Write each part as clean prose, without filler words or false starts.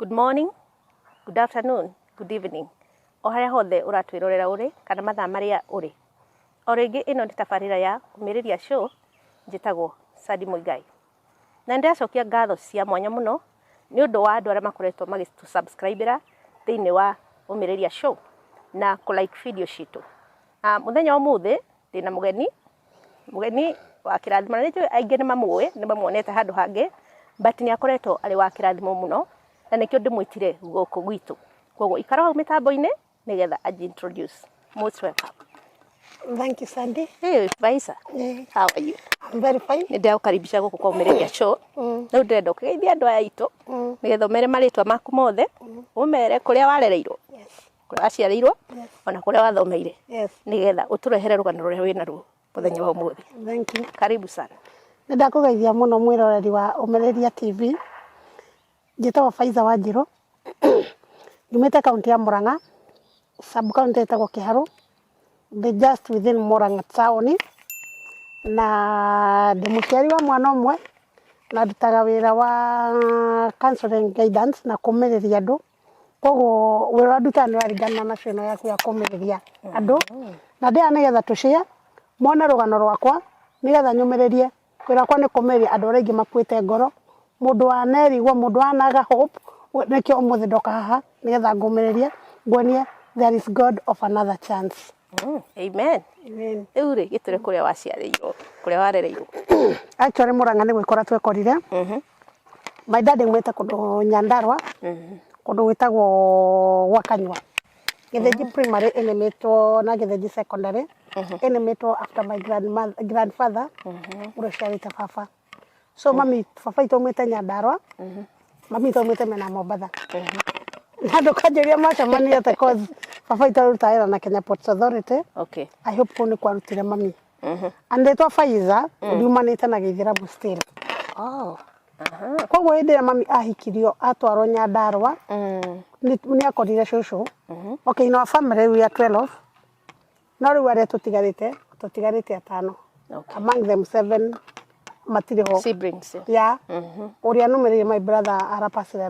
Good morning, good afternoon, good evening. O haria hothe uratwirorera uri kana mathaa maria uri. O ringi ino ni tabarira ya Umĩrĩria Show njitagwo Sadi Muigai. Na ndacokia ngatho cia mwanya muno ni undu wa andu aria makoretwo magĩtũ-subscribera thiini wa Umĩrĩria Show na ku-like video citu. Muthenya umuthi ndina mugeni wa kirathimo na nĩnjũĩ aingĩ nĩ mamũĩ nĩ mamuonete handũ hangĩ but nĩ akoretwo arĩ wa kirathimo muno na nĩkĩo ndĩmwĩtire gũkũ gwitũ. Koguo ikara hau mĩtambo-inĩ nĩgetha introduce. Most welcome. Thank you, Sandy. Hey, Vaisa. Yeah. How are you? I'm very fine. Nĩndagũkaribisha gũkũ kwa Umĩrĩria Show. Rĩu ndĩrenda ũkĩgeithia andũ aya aitũ nĩgetha ũmere marĩtwa maku mothe, ũmere kũrĩa warereirwo, kũrĩa waciarĩirwo, ona kũrĩa wathomeire, nĩgetha ũtũrehere rũgano rũrĩa wĩna ruo mũthenya wa ũmũthĩ. Thank you. Karibu sana. Nĩndakũgeithia mũno mwĩroreri wa Umĩrĩria TV. Njĩtagwo Vaisa Wanjirũ. Nyumĩte kaunti ya Murang'a, sub county ĩtagwo Kĩharũ. The just within Murang'a town. Na ndĩ mũciari wa mwana ũmwe na ndutaga wĩra wa counseling guidance na kũmĩrĩria andũ. Koguo wĩra wa ndutaga nĩ waringana na cĩno yaku ya kũmĩrĩria andũ. Na ndĩra nĩgetha tũshare mona rũgano rwakwa nĩgetha nyũmĩrĩrie wĩra wakwa nĩ kũmĩrĩria andũ arĩa aingĩ makuĩte ngoro. Mũndũ wanerigwo, mũndũ wanaga hope, nĩkĩo ũmũthĩ ndoka haha nĩgetha ngũmĩrĩrie nguonie there is God of another chance. Amen. Amen. Rĩu rĩ gĩtũre kũrĩa waciarĩirwo, kũrĩa warereirwo. Actually Murang'a nĩ gwĩkora twekorire. My dad aumĩte kũndũ Nyandarua, kũndũ gwĩtagwo gwa Kanyua. Gĩthĩnji primary ĩnĩmĩtwo na Gĩthĩnji secondary ĩnĩmĩtwo after my grandfather ũrĩa ũciarĩte baba. So mami baba itũ aumĩte Nyandarua, mami itũ aumĩte mena Mombatha. Na andũ kanjũria macemania atĩ cause baba itũ arutaga wĩra na Kenya Ports Authority. Okay. I hope kũu nĩ kwarutire mami. Andĩtwo Vaisa ndiumanĩte na Gĩithĩramu still. Oh. Koguo hĩndĩ ĩrĩa mami ahikirio atwarwo Nyandarua nĩ akorire cũcũ. Okay, no family we are 12. No rĩu arĩa tũtigarĩte atano. Among them 7 matirĩ ho. Siblings. Yeah. Ũrĩa nũmĩrĩire my brother arapacire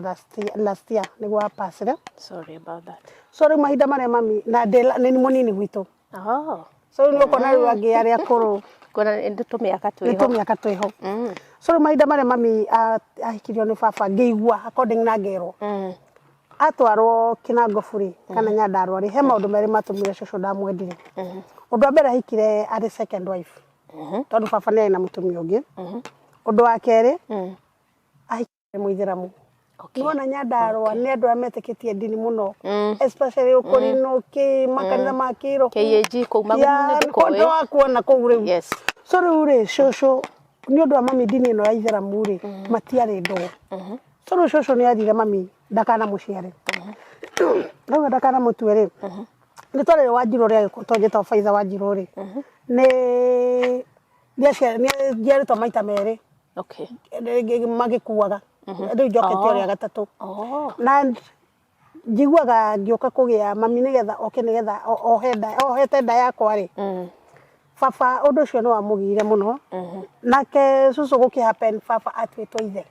last year nĩguo apacire. Sorry about that. So rĩu mahinda marĩa mami na nĩ mũnini gwitũ. Oh. So nĩ ũkona rĩu angĩ arĩa akũrũ Kuna nĩ tũmĩaka twĩho. nĩ tũmĩaka twĩho. So rĩu mahinda marĩa mami ahikirio nĩ baba ngĩigua according na ngerwo. Atwarwo Kinangoburi kana Nyandarua rĩ he maũndũ merĩ matũmire cũcũ ndamwendire. Ũndũ wa mbere ahikire arĩ second wife. Tondũ baba nĩ arĩ na mũtumia ũngĩ. Ũndũ wa kerĩ ahikire Mũithĩramu. Nĩwona Nyandarua nĩ andũ arĩa metĩkĩtie ndini mũno, especially ũkũrinũ makanitha ma kĩĩroho. KAG kũu magumu nĩ wa kuona kũu rĩu. Yes. So rĩu rĩ cũcũ nĩ ũndũ wa mami ndini ĩno ya Ithĩramu rĩ matiarĩ ndoo. So rĩu cũcũ nĩ athire mami ndakanamũciare. Rĩu ndakanamũtue rĩ nĩ twarĩ Wanjirũ ũrĩa twanjĩtwo Vaisa Wanjirũ rĩ nĩ njiarĩtwo maita merĩ. Okay. Magĩkuaga. Rĩu njokete ũrĩa gatatũ. Na njiguaga ngĩũka kũgĩa mami nĩgetha oke nĩgetha ohete nda yakwa rĩ. Baba ũndũ ũcio nĩ wamũgiire mũno. Nake cũcũ gũkĩhappen baba atuĩtwo ithe.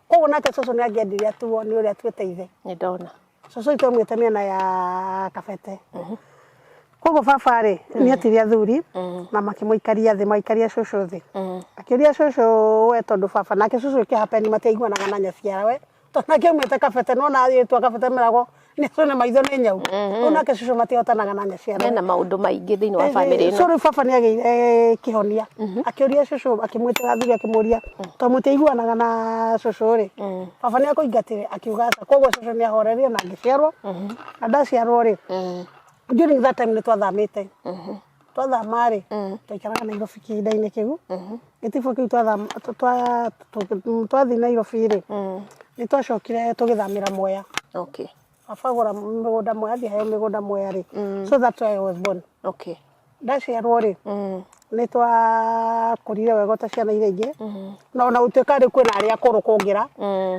Koguo nake cũcũ nĩ angĩendire atuo nĩ ũrĩa atuĩte ithe. Nĩ ndona. Cũcũ itũ aumĩte mĩena ya Kabete. Koguo baba rĩ nĩ etirie athuri na makĩmũikaria thĩ maikaria cũcũ thĩ. Akĩũria cũcũ we tondũ baba nake cũcũ gũkĩhappen matiaiguanaga na nyaciara we. Tondũ nake aumĩte Kabete no na airĩtu a Kabete meragwo nĩ cũcũ nĩ maitho nĩ nyau. No nake cũcũ matihotanaga na nyaciara. Mena maũndũ maingĩ thĩinĩ wa family ĩno. So rĩu baba nĩ agĩire kĩhonia. Akĩũria cũcũ akĩmwĩtĩra athuri akĩmũria tondũ mũtiaiguanaga na cũcũ rĩ. Baba nĩ akũingatire akiuga aca. Koguo cũcũ nĩ ahorerio na agĩciarwo. Na ndaciarwo rĩ during that time nĩ twathamĩte. Twathama rĩ twaikaraga Nairobi kĩhinda-inĩ kĩu. Gĩtibũ kĩu twathiĩ Nairobi rĩ nĩ twacokire tũgĩthamĩra Mwea. Okay. Baba agũra mĩgũnda Mwea athiĩ heo mĩgũnda Mwea rĩ. So that's why I was born. Okay. Ndaciarwo rĩ nĩ twakũrire wega ta ciana iria ingĩ. No na gũtuĩka rĩ kwĩna arĩa akũrũ kũngĩra.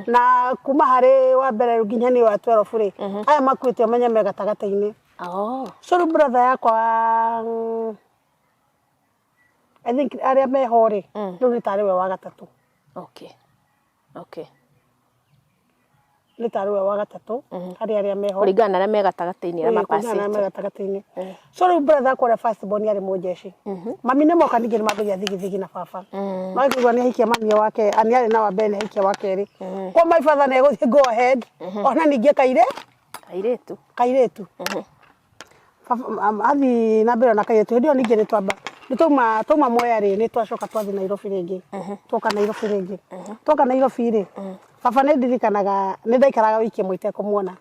Na kuma harĩ wa mbere nginya nĩ wa 12 rĩ aya makuĩte ũmenye me gatagatĩ-inĩ. So brother yakwa I think arĩa meho rĩ rĩu nĩ tarĩ we wa gatatũ. Okay. Okay. nĩ tarũwe wa gatatũ harĩ arĩa meho kũringana na arĩa me gatagatĩ-inĩ arĩa mapacĩte. So rĩu brother akwa ũrĩa first born arĩ mũjeshi. Mami nĩ moka ningĩ nĩ mamberia thigithigi na baba. Magĩkĩigua nĩ ahikia mami wake, ani arĩ na wa mbere nĩ ahikia wa kerĩ. Kwa my father nĩ egũthiĩ go ahead. Ona ningĩ kairĩtu. Athi na mbere na kairĩtu. Hĩndĩ ĩyo ningĩ nĩ twauma Mwea rĩ, nĩ twacoka twathi Nairobi rĩngĩ. Twoka Nairobi rĩngĩ. Twoka Nairobi rĩ, baba nĩ ndirikanaga nĩ ndaikaraga wiki ĩmwe itekũmuona.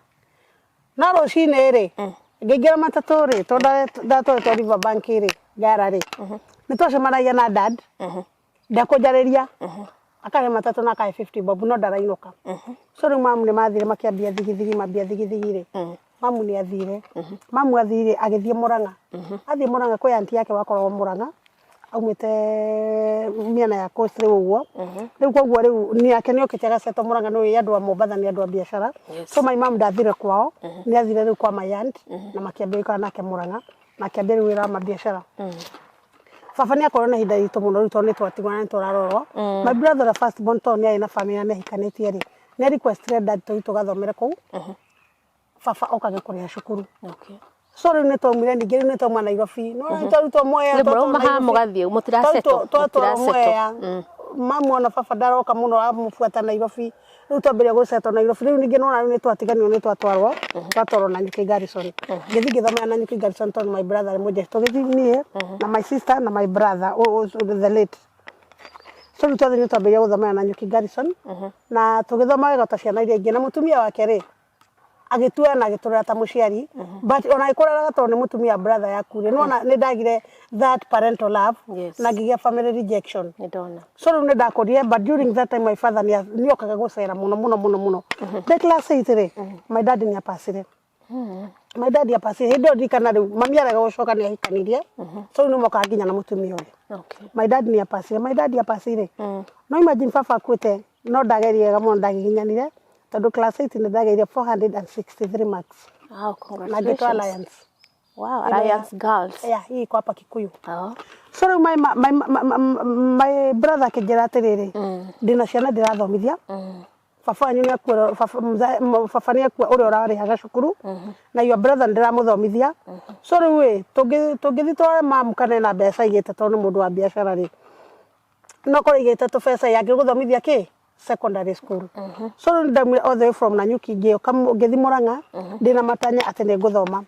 No rũcinĩ rĩ, ngĩingĩra matatũ rĩ, ndatwaretwo Riverbank rĩ, Ngara rĩ. Nĩ twacemanagia na dad. Ndakũnjarĩria. Akahe matatũ na akahe 50 bob no ndarainũka. So rĩu mamu nĩ mathire makĩambia thigithigi rĩ. Mamu nĩ athire. Mamu athire agĩthiĩ Mũrang'a. Athiĩ Mũrang'a kwĩ aunti yake wakoragwo Mũrang'a. Aumĩte mĩena ya coast rĩu ũguo. Rĩu koguo rĩu nĩake nĩ okĩte agasetwo Mũrang'a nĩ andũ a Mombatha nĩ andũ a biacara. So my mom ndathire kwao. Nĩ athire rĩu kwa my aunt na makĩambia gũikara nake Mũrang'a. Na akĩambia rĩu wĩra wa mabiacara. Baba nĩ akorwo na ihinda ritũ mũno rĩu tondũ nĩ twatigana nĩ tũrarorwo. My brother first born tondũ nĩ arĩ na family na nĩahikanĩtie rĩ. Nĩ requested dad tũthiĩ tũgathomere kũu. Baba okage kũrĩha cukuru. So rĩu nĩ twaumire ningĩ rĩu nĩ twauma Nairobi. No twarutwo Mwea. Twatwarwo Mwea. Mamu ona baba ndaroka mũno amũbuata Nairobi. Rĩu twambĩrĩria gũcetwo Nairobi. Rĩu ningĩ nona rĩu nĩ twatiganio nĩ twatwarwo Nanyuki Garrison. Ngĩthiĩ ngĩthomera Nanyuki Garrison tondũ my brother arĩ mũjeshi. Tũgĩthiĩ niĩ na my sister na my brother the late. So rĩu twathiĩ nĩ twambĩrĩria gũthomera Nanyuki Garrison. Na tũgĩthoma wega ta ciana iria ingĩ na mũtumia wake rĩ agĩtua na agĩtũrera ta mũciari. But ona agĩkũreraga tondũ nĩ mũtumia brother yakuire. Nĩwona nĩ ndagire that parental love na ngĩgĩa family rejection. So rĩu nĩ ndakũrire but during that time my father nĩ okaga gũcera mũno. The class 8 rĩ my dad nĩ apacire. My dad apacire. Hĩndĩ ĩyo ndirikana rĩu mami arega gũcoka nĩ ahikanirie. So rĩu nĩ mokaga nginya na mũtumia ũyũ. My dad nĩ apacire. My dad apacire. No imagine baba akuĩte no ndageria wega mũno ndagĩginyanire. Tondũ class 8 nĩ ndageire 463 marks. Wow, congratulations. Na ngĩtwa Alliance. Wow, Alliance Girls. Yeah, hii iko hapa Kikuyu. So rĩu my brother akĩnjĩra atĩrĩrĩ, ndĩna ciana ndĩrathomithia. Baba wanyu nĩ akua, baba nĩ akua ũrĩa ũrarĩhaga cukuru. Na your brother ndĩramũthomithia. So rĩu tũngĩthiĩ tware mamu kana na mbeca igĩte tondũ nĩ mũndũ wa biacara rĩ. No kũrĩ igĩte tũbeca yake gũthomithia kĩ? Secondary school. So ndaumire all the way from Nanyuki ngĩthiĩ Mũrang'a ndĩna matanya atĩ nĩ ngũthoma.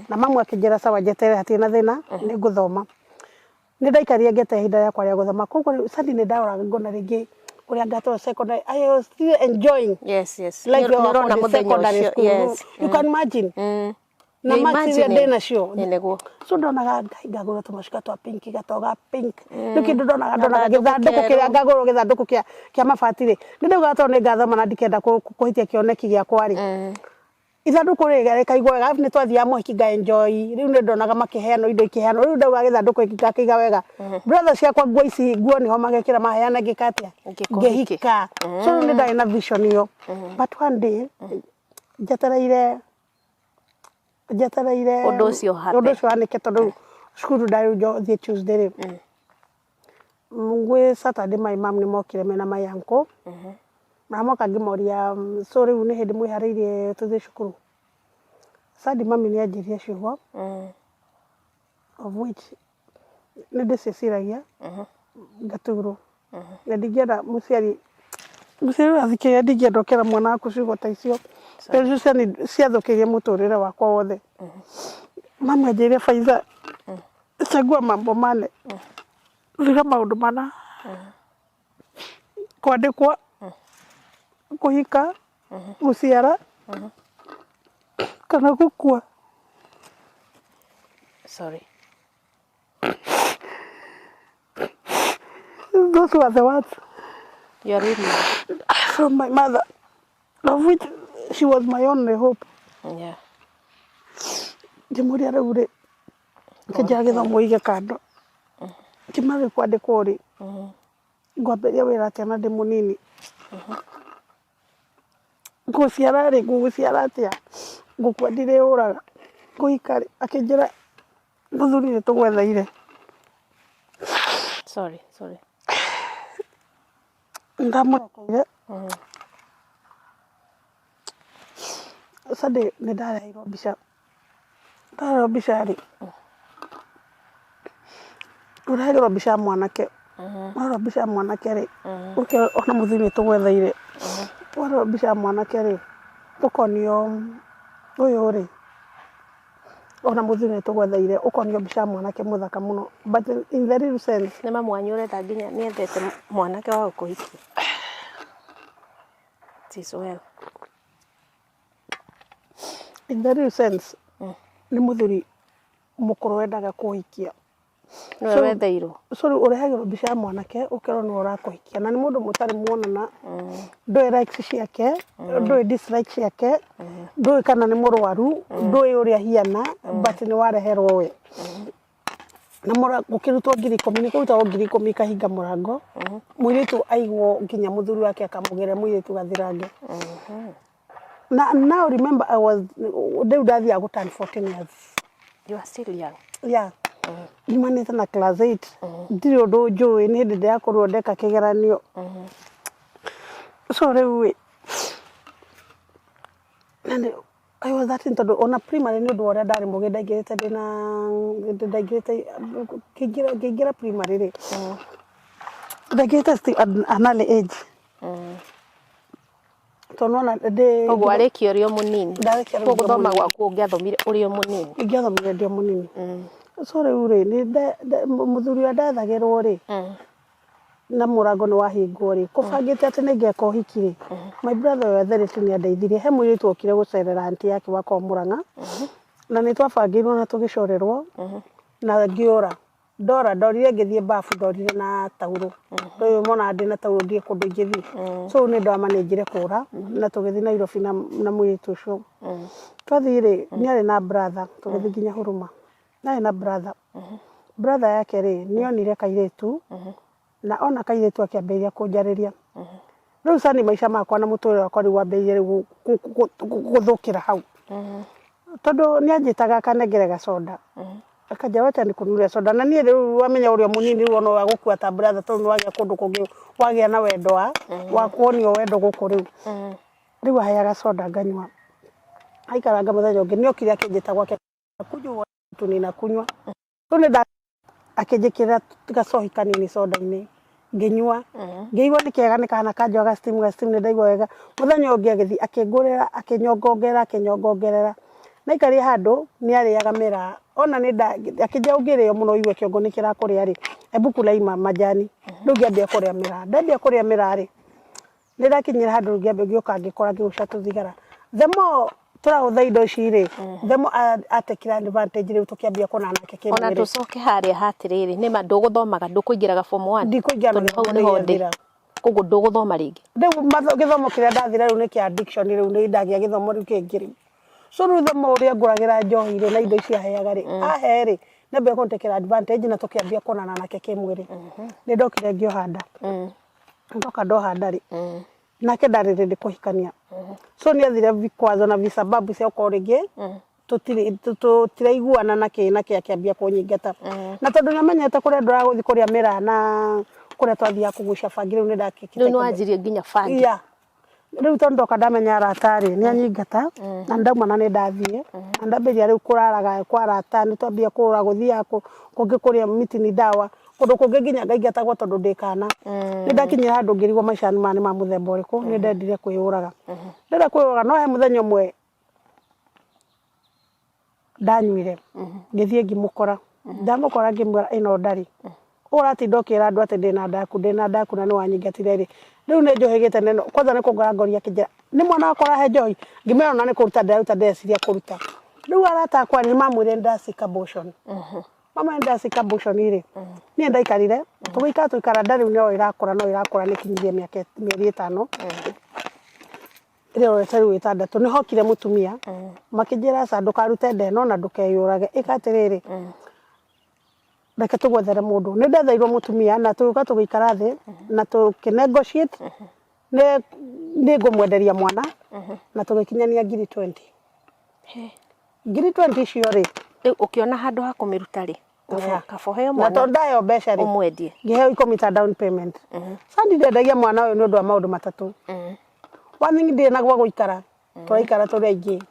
Na mamu akĩnjĩra sawa njeterere hatirĩ na thĩna nĩ ngũthoma. Nĩ ndaikarire ngete ihinda rĩakwa rĩa gũthoma. Koguo sadi nĩ ndaroraga ngona rĩngĩ ũrĩa ngatwarwo secondary. I was still enjoying. Yes. Like your secondary school. Yes. You can imagine. Na maxiria ndĩna cio. So ndonaga ngagũra tũmacuka twa pink gatoga pink. Rĩu kĩndũ ndonaga gĩthandũkũ kĩrĩa ngagũrwo gĩthandũkũ kĩa mabati rĩ. Nĩ ndauga tondũ nĩ ngathoma na ndikenda kũhitia kĩoneki gĩakwa rĩ. Ithandũkũ rĩ rĩkaigwo wega nĩ twathiaga mũhiki nga enjoy. Rĩu nĩ ndonaga makĩheanwo indo ikĩheanwo. Rĩu ndauga gĩthandũkũ gĩkĩ ngakĩiga wega. Brother ciakwa nguo ici nguo nĩho magekĩra maheana ngĩkatia. Ngĩhika. So nĩ ndarĩ na vision ĩyo. But one day njetereire ũndũ ũcio hanĩke tondũ cukuru ndarĩ thiĩ Tuesday rĩ. Gwĩ Saturday my mom nĩ mokire mena my uncle. Mamoka ngĩmoria so rĩu nĩ hĩndĩ mwĩharĩirie tũthiĩ cukuru. Sadi mami nĩ anjĩrire ciugo. Of which nĩ ndĩciciragia. Ngaturwo. Na ndingĩenda mũciari athikĩrĩria ndingĩenda okera mwana waku ciugo ta icio. Tondũ ciathũkĩrie mũtũrĩre wakwa wothe. Mama anjĩrire Faiza chagua mambo mane. Viga maũndũ mana. Kwandĩkwo. Kũhika. Gũciara. Kana gũkua. Sorry. Those were the words. You are reading from my mother, of which she was my only hope. Yeah. Ndĩmũria rĩu rĩ kĩnjĩra gĩthomo ige kando. Kĩmarĩ kwandĩkwo rĩ. Ngwambĩrĩria wĩra atĩa na ndĩ mũnini. Ngũciara rĩ ngũgũciara atĩa. Ngũkua ndirĩũraga. Ngũhika rĩ akĩnjĩra mũthuri nĩ tũgwetheire. Sorry. Ndamũrekeire. Sunday nĩ ndareheirwo mbica. Ndareheirwo mbica rĩ. Ũreheirwo mbica mwanake. Ũreheirwo mbica mwanake rĩ. Ũkĩra ona mũthuri tũgwetheire. Ũreheirwo mbica mwanake rĩ. Ũkonio ũyũ rĩ. Ona mũthuri tũgwetheire ũkonio mbica mwanake mũthaka mũno. But in the real sense. Nĩ mamu wanyu ũrenda nginya nĩethete mwanake wa gũkũhikia. It is well. In the real sense. Nĩ mũthuri mũkũrũ wendaga kũhikia. Nĩwe wetheirwo. So ũrehagĩrwo mbica ya mwanake ũkerwo nĩ ũrakũhikia na nĩ mũndũ mũtarĩ muonana. Ndũĩ likes ciake, ndũĩ dislikes ciake, ndũĩ kana nĩ mũrwaru, ndũĩ ũrĩa hiana, but nĩ wareherwo we. Na gũkĩrutwo 10,000 nĩ kũrutagwo 10,000 kahinga mũrango. Mũirĩtu aigwo nginya mũthuri wake akamũgĩra mũirĩtu gathirange. Now remember I was ndathiaga gũturn 14 years. You are still young. Yeah. Imanĩte na class 8. Ndirĩ ũndũ njũĩ nĩ hĩndĩ ndĩrakorwo ndeka kĩgeranio. So rĩu I was that tondũ ona primary nĩ ũndũ ũrĩa ndarĩ mũgĩ ndaingĩrĩte primary rĩ. Ndaingĩrĩte an early age. Tonona Ũguo arĩkia ũrĩ o mũnini. Ũguo gũthoma gwaku ũngĩathomire ũrĩ o mũnini. Ingĩathomire ndĩ o mũnini. So rĩu rĩ mũthuri ũrĩa ndathagĩrwo rĩ na mũrango nĩ wahingwo rĩ kũbangĩte atĩ nĩngeka ũhiki rĩ. My brother wetherĩte nĩ andeithirie he mũirĩtu okire gũcerera aunty yake wakwa Mũrang'a na nĩ twabangĩirwo na tũgĩcorerwo na ngĩũra. Ndorire ngĩthiĩ bafu ndorire na tauro. Rĩu mona ndĩ na tauro ndirĩ kũndũ ingĩthiĩ. So nĩ ndamanĩngire kũra na tũgĩthiĩ Nairobi na mũirĩtu ũcio. Twathiĩ rĩ nĩ arĩ na brother tũgĩthiĩ nginya Huruma. Nĩ na brother yake rĩ nĩ onire kairĩtu na ona kairĩtu akĩambĩrĩria kũnjarĩria. Rĩu sani maica makwa na mũtũrĩre wakwa rĩu wambĩrĩirie gũthũkĩra hau. Tondũ nĩ anjĩtaga akanengere gacoda. Akajia wacha nikununulia soda na niĩ rĩu wamenya ũrĩa mũnini rĩu ona wagũkua ta brother tondũ nĩ wagĩa kũndũ kũngĩ wagĩa na wendo wa kuonio wendo gũkũ rĩu. Rĩu aheaga soda nganyua. Aikaranga mũthenya ũngĩ nĩ okire akĩnjĩta gwake kunyua tunina kunywa. Tũnĩ akĩnjĩkĩra gacohi kanini soda-inĩ ngĩnyua. Ngĩigua nĩ kĩega nĩ kana kanjwa ga steam nĩ ndaigua wega. Mũthenya ũngĩ agĩthiĩ akĩngũrĩra akĩnyongongerera. Na ikarĩ handũ nĩ arĩaga mĩraa. Ona nĩ akĩnja ũngĩrĩo mũno iwe kĩongo nĩ kĩrakũrĩa rĩ. Ebuku laima majani. Rĩu ngĩambia kũrĩa mĩraa. Ndambia kũrĩa mĩraa rĩ. Nĩ ndakinyĩra handũ ngĩambia gĩoka ngĩkora ngĩgũca tũthigara. The more tũrahũtha indo ici rĩ. The more atekira advantage rĩu tũkĩambia kũona nake kĩmwe. Ona tũcoke harĩa hatĩrĩrĩ nĩ ma ndũgũthomaga ndũkũingĩraga form 1. Ndikũingĩra hau nĩho ndĩ. Koguo ndũgũthoma rĩngĩ. Rĩu gĩthomo kĩrĩa ndathira rĩu nĩ kĩa addiction rĩu nĩ ndagĩa gĩthomo rĩu kĩngĩ rĩu. So rĩu the more ũrĩa ngũragĩra njohi rĩ na indo ici aheaga rĩ. Ahe rĩ nĩambia kũntekera advantage na tũkĩambia kuonana nake kĩmwĩrĩ. Nĩ ndokire ngĩoha nda. Ndoka ndoha nda rĩ. Nake ndarĩ rĩndĩ kũhikania. So nĩ athire vikwazo na visababu cia ũkorwo rĩngĩ tũtiraiguana na kĩna kĩambia kũnyingata. Na tondũ nĩamenyete kũrĩa ndũragũthiĩ kũrĩa mĩraa na kũrĩa twathiaga kũgucia bangi rĩu nĩ ndakĩkĩte. Nĩ wanjirie nginya bangi. Yeah. Rĩu tondũ ndoka ndamenya arata rĩ nĩ anyingata na ndauma na nĩ ndathiĩ. Na ndambĩrĩria rĩu kũraraga kwa arata nĩ twambia kũra gũthiaga kũngĩ kũrĩa mitini ndawa. Kũndũ kũngĩ nginya ngaingatagwo tondũ ndĩkana. Nĩ ndakinyira handũ ngĩrigwo maica nĩ ma mũthemba ũrĩkũ nĩ ndendire kwĩyũraga. Ndenda kwĩyũraga no he mũthenya ũmwe ndanyuire. Ngĩthiĩ ngĩmũkora. Ndamũkora ngĩmwĩra ĩno ndarĩ. Ũratinda ũkĩra andũ atĩ ndĩna ndaku na nĩ wanyingatire rĩ. Rĩu nĩ njohĩgĩte neno kwanza nĩ kũngorangoria kĩnjĩra. Nĩ mwana wakora he njohi. Ngĩmera ona nĩ kũruta ndĩraruta ndeciria kũruta. Rĩu arata akwa nĩ mamwĩre ndacika abortion. Mama ndacika abortion rĩ. Niĩ ndaikarire. Tũgĩikara ndarĩ no irakũra nĩ kinyirie mĩeri 5. Rĩu rĩu 6 nĩ hokire mũtumia. Makĩnjĩra sa ndũkarute ndeno na ndũkeyũrage. Ĩkatirĩrĩ. Reke tũgwethere mũndũ. Nĩ ndetheirwo mũtumia na tũgĩũka tũgĩikara thĩ na tũkĩnegotiate nĩ ngũmwenderia mwana na tũgĩkinyania ngiri 20. Ngiri 20 icio rĩ. Rĩu ũkĩona handũ ha kũmĩruta rĩ. Kaboheo mwana. Na tondayo mbeca rĩ. Ũmwendie. Ngĩheo 10 down payment. Sandi ndendagia mwana ũyũ nĩ ũndũ wa maũndũ matatũ. One thing ndĩ na gwa gũikara. twaikara turi aingi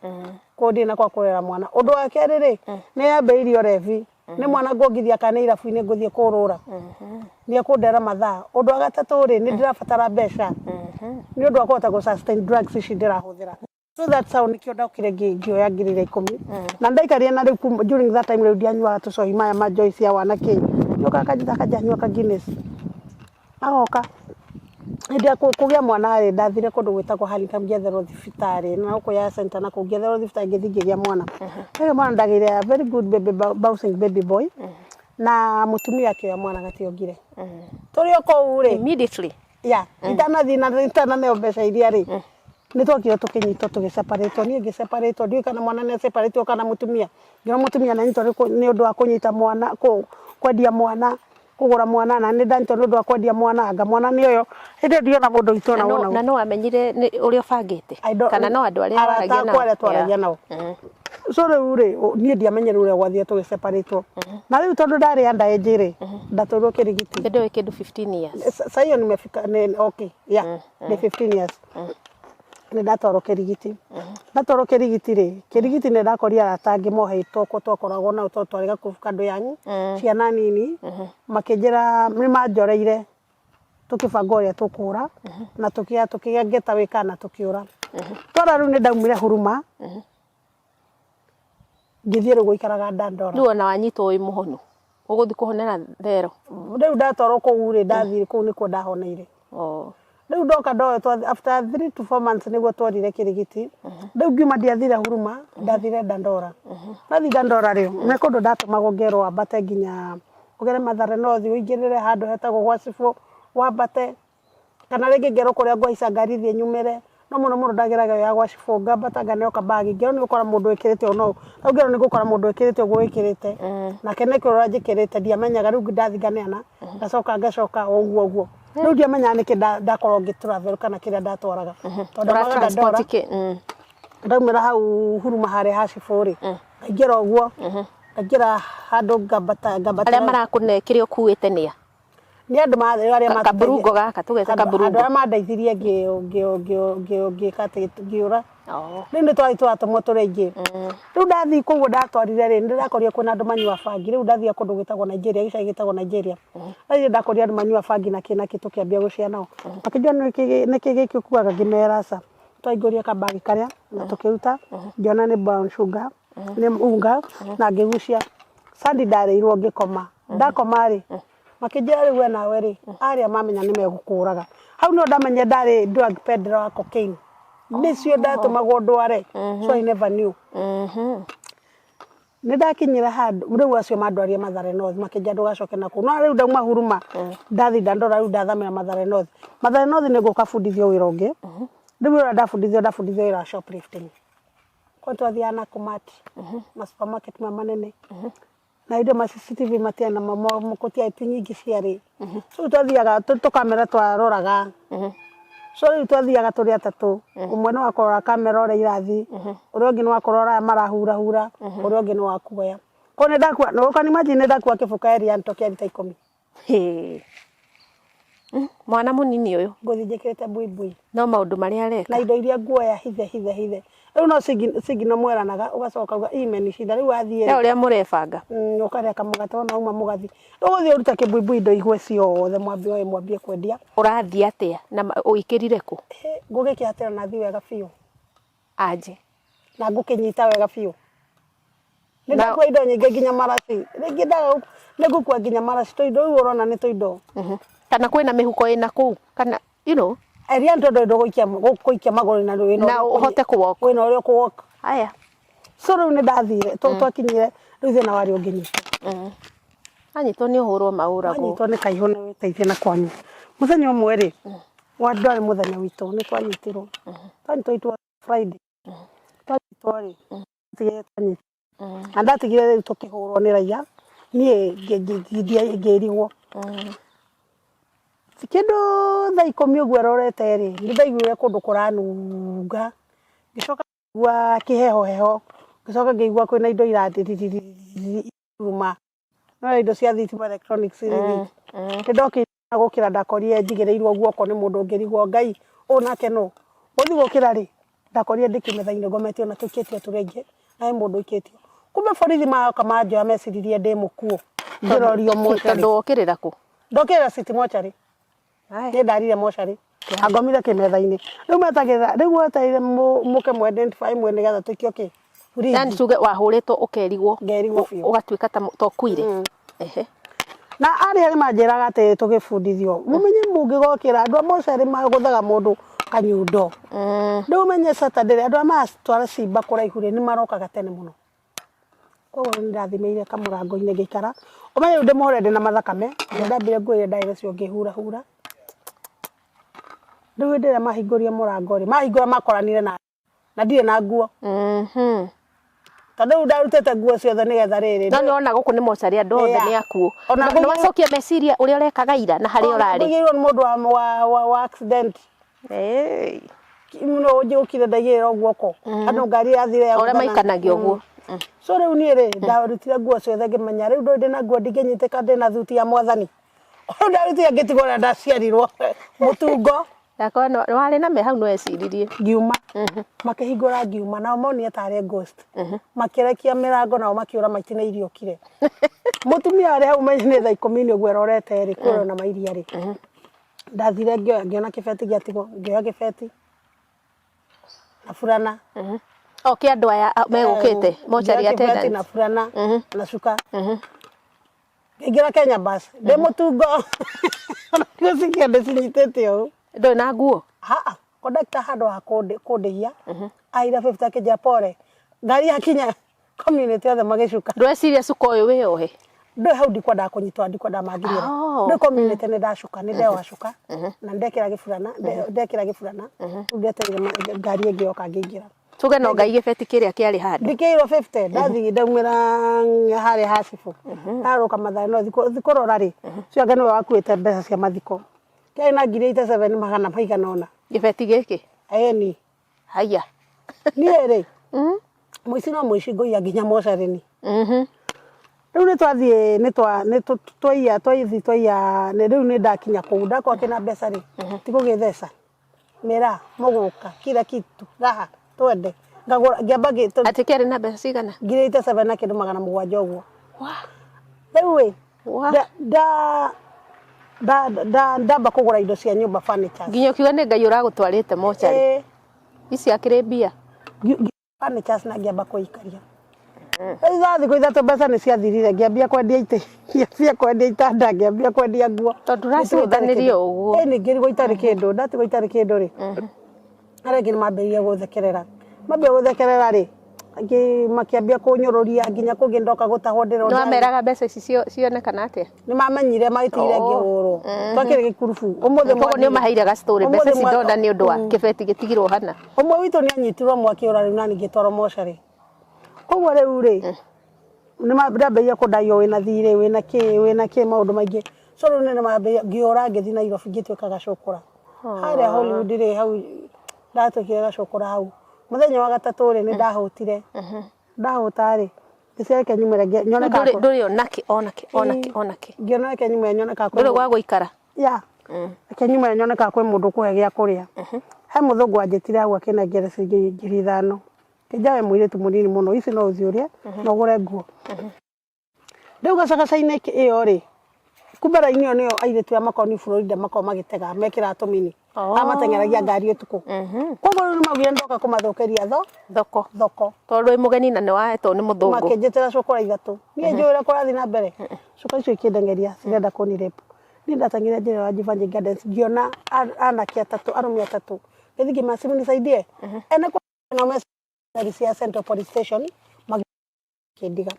kundi na kwa kurera mwana undu wa keri ri ni yambeirio revi ni mwana ngongithia kana irabu-ini nguthie kurura ni akundera mathaa undu wa gatatu ri ni ndirabatara mbeca ni undu wa kuhota gu sustain drugs ici ndirahuthira. So that's how nikio ndokire ngioya ngirire 10 na ndaikaria na riu during that time riu ndianyua tucoi maya ma Joyce ya wanake nyoka kajitha kajanyua ka Guinness agoka ndia kugia mwana ri ndathire kundu gwitagwo Hurlingham ngetherwo thibitari na uko ya center na kungetherwo thibitari ngithingiria mwana mwana ndagire a very good baby bouncing baby boy na mutumia akioya mwana gationgire turi oko uri immediately itanathi na itana ne obesha iria ri ni twakio tukinyito tugiseparate ni ngiseparate ndio kana mwana ne separate kana mutumia ngira mutumia na nyito ni undu wa kunyita mwana kwendia mwana kugura mwana na ni ndanto ndu wa kwendia mwana anga mwana ni uyo hindi ndiona mundu itona wona na no amenyire uri obangite kana no andu aria aragia nao ara twaragia nao so ri ni ndiamenyere uria gwathie tugiseparate na riu tondu ndari anda ejire ndatoro kirigiti ndio kindu 15 years sasa hiyo nimefika okay ni 15 years ni ndatoro kirigiti ndatoro kirigiti ri kirigiti ni ndakoria aratangi moheitwo ko twakoragwo na utotwarega kufuka ndu yanyu ciana nini makinjira ni manjoreire tukibanga uria tukura na tukigeta wikana tukiura twara riu ni ndaumire huruma ngithie ru guikaraga Dandora riu ona wanyitwo wi muhonu uguthi kuhonera thero riu ndatoro ku uri ndathire ku niko ndahoneire riu ndoka ndoyo after 3 to 4 months niguo twarire kirigiti riu ngiuma ndiathire huruma ndathire Dandora nathi Dandora riu ni kundu ndatumagwo ngero ambate nginya ugere Mathare North uingirire handu hetagwo gwa Cibũ wambate kana ringi ngero kuria ngwaica ngari thie nyumire no muno ndagiraga ya gwa Cibũ ngambata nganeoka bagi ngero ni gukora mundu ekirite ono au ngero ni gukora mundu ekirite uguo ekirite na kene kirora njikirite ndiamenyaga riu ndathiganeana ngacoka uguo riu ndiamenya niki ndakorwo ngitravel kana kiria ndatwaraga tondu Dandora ndaumira hau huruma haria ha Cibũ ri ngira uguo ngira handu ngambata aria marakune kirio kuite nia ni andu aria kaburungo gaka tugeta kaburungo aria mandeithirie ngiura ni twatumwo turi ingi riu ndathi kuguo ndatwarire ri ndirakoria kwina andu manyua bangi riu ndathia kundu gitagwo Nigeria gicagi gitagwo Nigeria riu ndakoria andu manyua bangi na kina tukiambia gucia nao makijua niki giki kuaga ngimera sa twainguria kabagi karia na tukiruta ngiona ni brown sugar ni unga na ngigucia sandi ndareirwo ngikoma ndakoma ri makijira riu nawe ri aria mamenya ni megukuraga hau no ndamenye ndari drug peddler wa cocaine nicio ndatumagwo ndware so I never knew ni ndakinyira handu riu acio mandwaria Mathare North makijia ndugacoke naku no riu ndauma huruma ndathi Dandora riu ndathamira Mathare North ni nguka fundithio wira ungi riu ndafundithio wira shoplifting kwa twathia na kumati ma supermarket manene na indo ma CCTV matiana mukotia nyingi ciari so twathiaga tukamera twaroraga so riu twathiaga turi atatu umwe no akorora kamera ore irathi uri ungi no akorora marahura uri ungi no akuoya ko ne ndakua no kani imagine ndakua kifuka area ntokia rita 10 mwana munini uyu ngothi njikirite buibui no maundu maria areka na indo iria nguoya hithe riu no sigino mweranaga ugacoka uga imeni cinda riu athie ya uria murebanga ukaria kamugate ona uma mugathi uguthi uruta kibuibui indo igwe ciothe mwambie kwendia urathia atia na uikirire ku ngugikiatira na thi wega biu aje na ngukinyita wega biu ndakwa indo nyingi nginya marasi ringi ndaga nigukua nginya marasi to indo urona ni to indo kana kwina mihuko ina ku kana you know eria ndo guikia magori na riu na uhote kuwalk wina uri kuwalk aya so riu ni ndathire twakinyire riu thina wari unginyita anyitwo ni uhurwo maurago anyitwo ni kaihu na witeithie na kwanyu muthenya umwe ri wa ndwari muthenya witu ni twanyitirwo twanyitwo Friday twanyitwo ri tigire twanyitwo anda tigire riu tukihurwo ni raia nie ngirigwo kindu thaa 10 uguo rorete ri ni ndaiguire kundu kuranunga ngicoka gwa kiheho ngicoka ngigua kwina indo irathiriri ruma no indo cia thitima electronics ri ndoki gukira ndakorie njigireirwo guoko ni mundu ngirigwo ngai unake no uthi gukira ri ndakorire ndikimethaine ngometio na tukitio turenge na mundu ikitio kumbe borithi kama njoya meciririe ndi mukuo ngirorio mochari ndo okirira ku ndokira city mochari ni ndarire mochari agomire kimethaine riu metagira riu weteire muke mu identify mwene gatha tukio ki yani tuge wahuritwo ukerigwo ugatuika ta kuire ehe na ari manjiraga ati tugibundithio mumenye mungigokira andu amocari maguthaga mundu kanyundo ndu menye Saturday andu amatwara cimba kuraihure ni marokaga tene muno koguo ndathimeire kamurango-ini ngikara umenye ndi muhore ndi na mathakame ndambire ngwire ndaire cio ngihura riu ndire mahingurie murango ri mahingura makoranire na ndire na nguo tondu ndarutete nguo ciothe nigetha riri no niona guku ni mochari andu othe ni akuo ona no macokia meciria uria urekaga ira na hari urari ngirwo ni mundu wa accident muno njukire ndagira guoko andu ngari yathire ya uria maikanagio guo so riu ni ri ndarutire nguo ciothe ngimenya riu ndi na nguo ndinginyite ka ndi na thuti ya mwathani ndarutire ngitigora ndaciarirwo mutungo yakona wale na me hau no eciririe ngiuma makihingura ngiuma nao monie tare ghost makirekia mirango nao makiura maitina irio kire mutumia ari hau menye ni thaa 10 ni gwerorete ri kuro na mairia ri ndathire ngiona kibeti giatigo ngioya kibeti na furana okay andu aya megukite mochari attendant na furana na suka ngira Kenya bus de mutungo kusikia ndicinyitete yo ndo na nguo kondakta handu ha kundihia aira 50 kija pore ngari yakinya community othe magicuka ndweciria cuka uyu wi ohe ndo hau ndikwenda kunyitwa ndikwenda magirira ndo community ni ndacuka ni ndewa cuka na ndekira gifurana ndeteire ngari ingioka ngingira tuge no ngai gibeti kiria kiari handa ndikirwo 50 ndathi ndaumira hari hasifu ndaruka mathano thikorora ri cio ngano wakuite mbeca cia mathiko kai na ngiri 87 magana maigana ona gibeti giki ni haya ni ri muici no muici ngoia nginya mochari ni riu ni twathie ni twaia ni riu ni ndakinya kuu ndakwa kina mbeca ri tikugitheca mera muguka kila kitu raha twende ngagura ngiamba ati keri na mbeca cigana ngiri 87 na kindu magana mugwanja uguo riu we ndamba kugura indo cia nyumba furniture nginya kiuga ni ngai uragutwarite mochari ici akire mbia furniture na ngiamba kuikaria Izathi ko ithatu mbeca ni ciathirire ngiambia kwendia ite cia kwendia itanda ngiambia kwendia nguo tondu racithanirio uguo ni ngiri goitari kindu ndati goitari kindu ri aregi ni mambirie guthekerera ri angi makiambia kunyururia nginya kugindoka gutahwo ndiro no ameraga mbeca ici cionekana atia ni mamenyire maitire ngihuru twakire gikurubu umuthe mwa ni mahaire ga story mbeca ici ndonda ni undu wa kibeti gitigirwo hana umwe witu ni anyitirwo mwaki urari nani gitwaro mochari koguo riu ri ni mambia kudayo wina thire wina ki maundu maingi so riu ni mambia ngiora ngithi Nairobi ngituika gacukura haria Hollywood ri hau ndatukire gacukura hau muthenya wa gatatu ri ni ndahutire ndahuta ri ngiceke nyumire nyoneka nduri onake ngioneke nyumire nyoneka nduri gwa guikara ke nyumire nyoneka kwi mundu kuhe gia kuria he muthungu anjitire hau akinengere ngiri 5 kijawe mwiritu munini muno ici no uthiurie no gure nguo riu gacagacaine iyo ri kumbera inio nio airitu ya makoni Florida makao magitega mekira tumini amatengeragia ngari utuku koguo ni magire ndoka kumathokeria thoko tondu mugeni na ni wahetwo ni muthungu makinjitira cukura ithatu nie njwira kurathi na mbere cukura icio ikindengeria cirenda kunirep ni ndatangire njira wa Jivanji Gardens ngiona anake atatu arume atatu ngithi masimu nisaidie ene kwa cia Central Police Station makindiga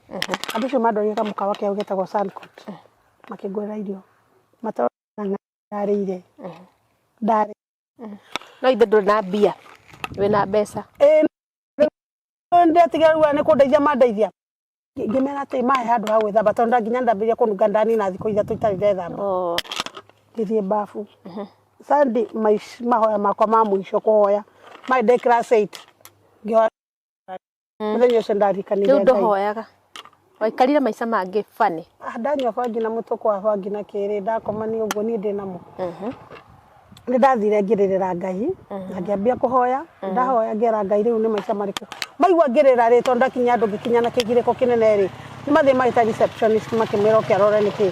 andu cio mandorire kamukawa kiao getagwo Suncourt makingwira irio matoro ngarire ndari no ithe nduri na mbia wina mbeca ndetigaru ni kundeithia mandeithia ngimera ati mahe handu ha gwithamba tondu nginya ndambiria kununga ndani na thiko ithatu itari ndethamba ngithie bafu Sunday mahoya makwa ma mwisho kuhoya my day class 8 ngio muthenya ucio ndarikanire riu ndohoyaga waikarire maica mangi fani ndanywa bangi na mutuko wa bangi na kiri ndakomani uguo ni ndi namo nĩ ndathire ngĩrĩrĩra Ngai na ngĩambia kũhoya ndahoya ngĩra Ngai rĩu nĩ maica marĩkũ maigua ngĩrĩra rĩ tondũ ndakinya andũ ngĩkinya na kĩgirĩko kĩnene rĩ nĩ mathiĩ magĩta receptionist makĩmwĩra oke arore nĩkĩ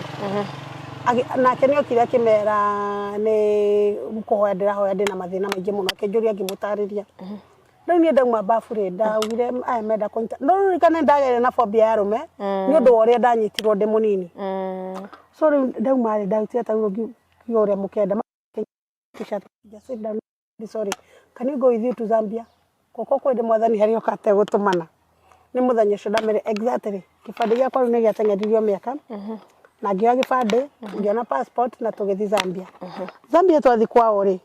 nake nĩ okire akĩmera nĩ kũhoya ndĩrahoya ndĩna mathĩna maingĩ mũno akĩnjũria ngĩmũtarĩria rĩu niĩ ndauma babu rĩ ndaugire aya menda kũnyita no rĩrikane ndagerire na phobia ya arũme nĩ ũndũ wa ũrĩa ndanyitirwo ndĩ mũnini so rĩu ndauma rĩ ndahutire taurwo ngiuga ũrĩa mũkenda just sit down sorry can you go with you to Zambia koko kwende mwathani harĩ okate gũtũmana nĩ mũthenya ũcio ndamere exactly kĩbandĩ gĩakwa rĩu nĩ gĩateng'eririo mĩaka na ngĩoya gĩbandĩ ngĩona passport na tũgĩthiĩ Zambia Zambia twathi kwao rĩ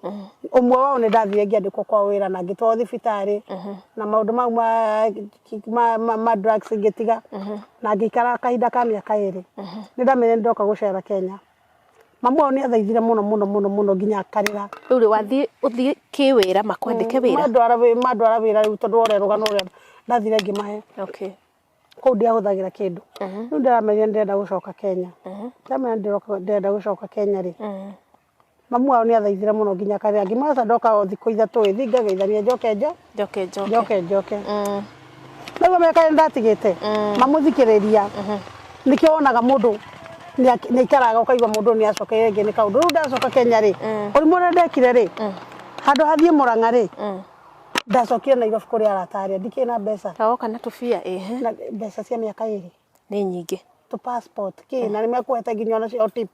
ũmwe wao nĩ ndathire ngĩandĩkwo kwa wĩra na ngĩtwarwo thibitarĩ na maũndũ mau ma drugs ngĩtiga na ngĩikara kahinda ka mĩaka 2 nĩ ndamenye ndoka gũcera Kenya mamu wao nĩ athaithire mũno nginya akarĩra rĩu wathiĩ ũthiĩ kĩwĩra makwandĩke wĩra mandwara wĩra rĩu tondũ ũrĩa rũgano ũrĩa ndathire ngĩmahe okay kũu ndiahũthagĩra kĩndũ rĩu ndĩramenya ndĩrenda gũcoka Kenya ndamenya ndĩrenda gũcoka Kenya rĩ mamu wao nĩ athaithire mũno nginya akarĩra ngĩmaca ndoka o thikũ 3 thingageithania njoke nĩguo mĩaka ndatigĩte mamũthikĩrĩria nĩkĩo wonaga mũndũ nĩ ikaraga ũkaigua mũndũ nĩ acokeire ngĩ nĩ kaũndũ rĩu ndacoka Kenya rĩ ũrimũ ũrĩa ndekire rĩ handũ hathiĩ Mũrang'a rĩ ndacokire Nairobi kũrĩa arataria ndikĩ na mbeca tawoka na tũbia na mbeca cia mĩaka 2 nĩ nyingĩ tu passport na nĩ mekuhete nginya na cio tip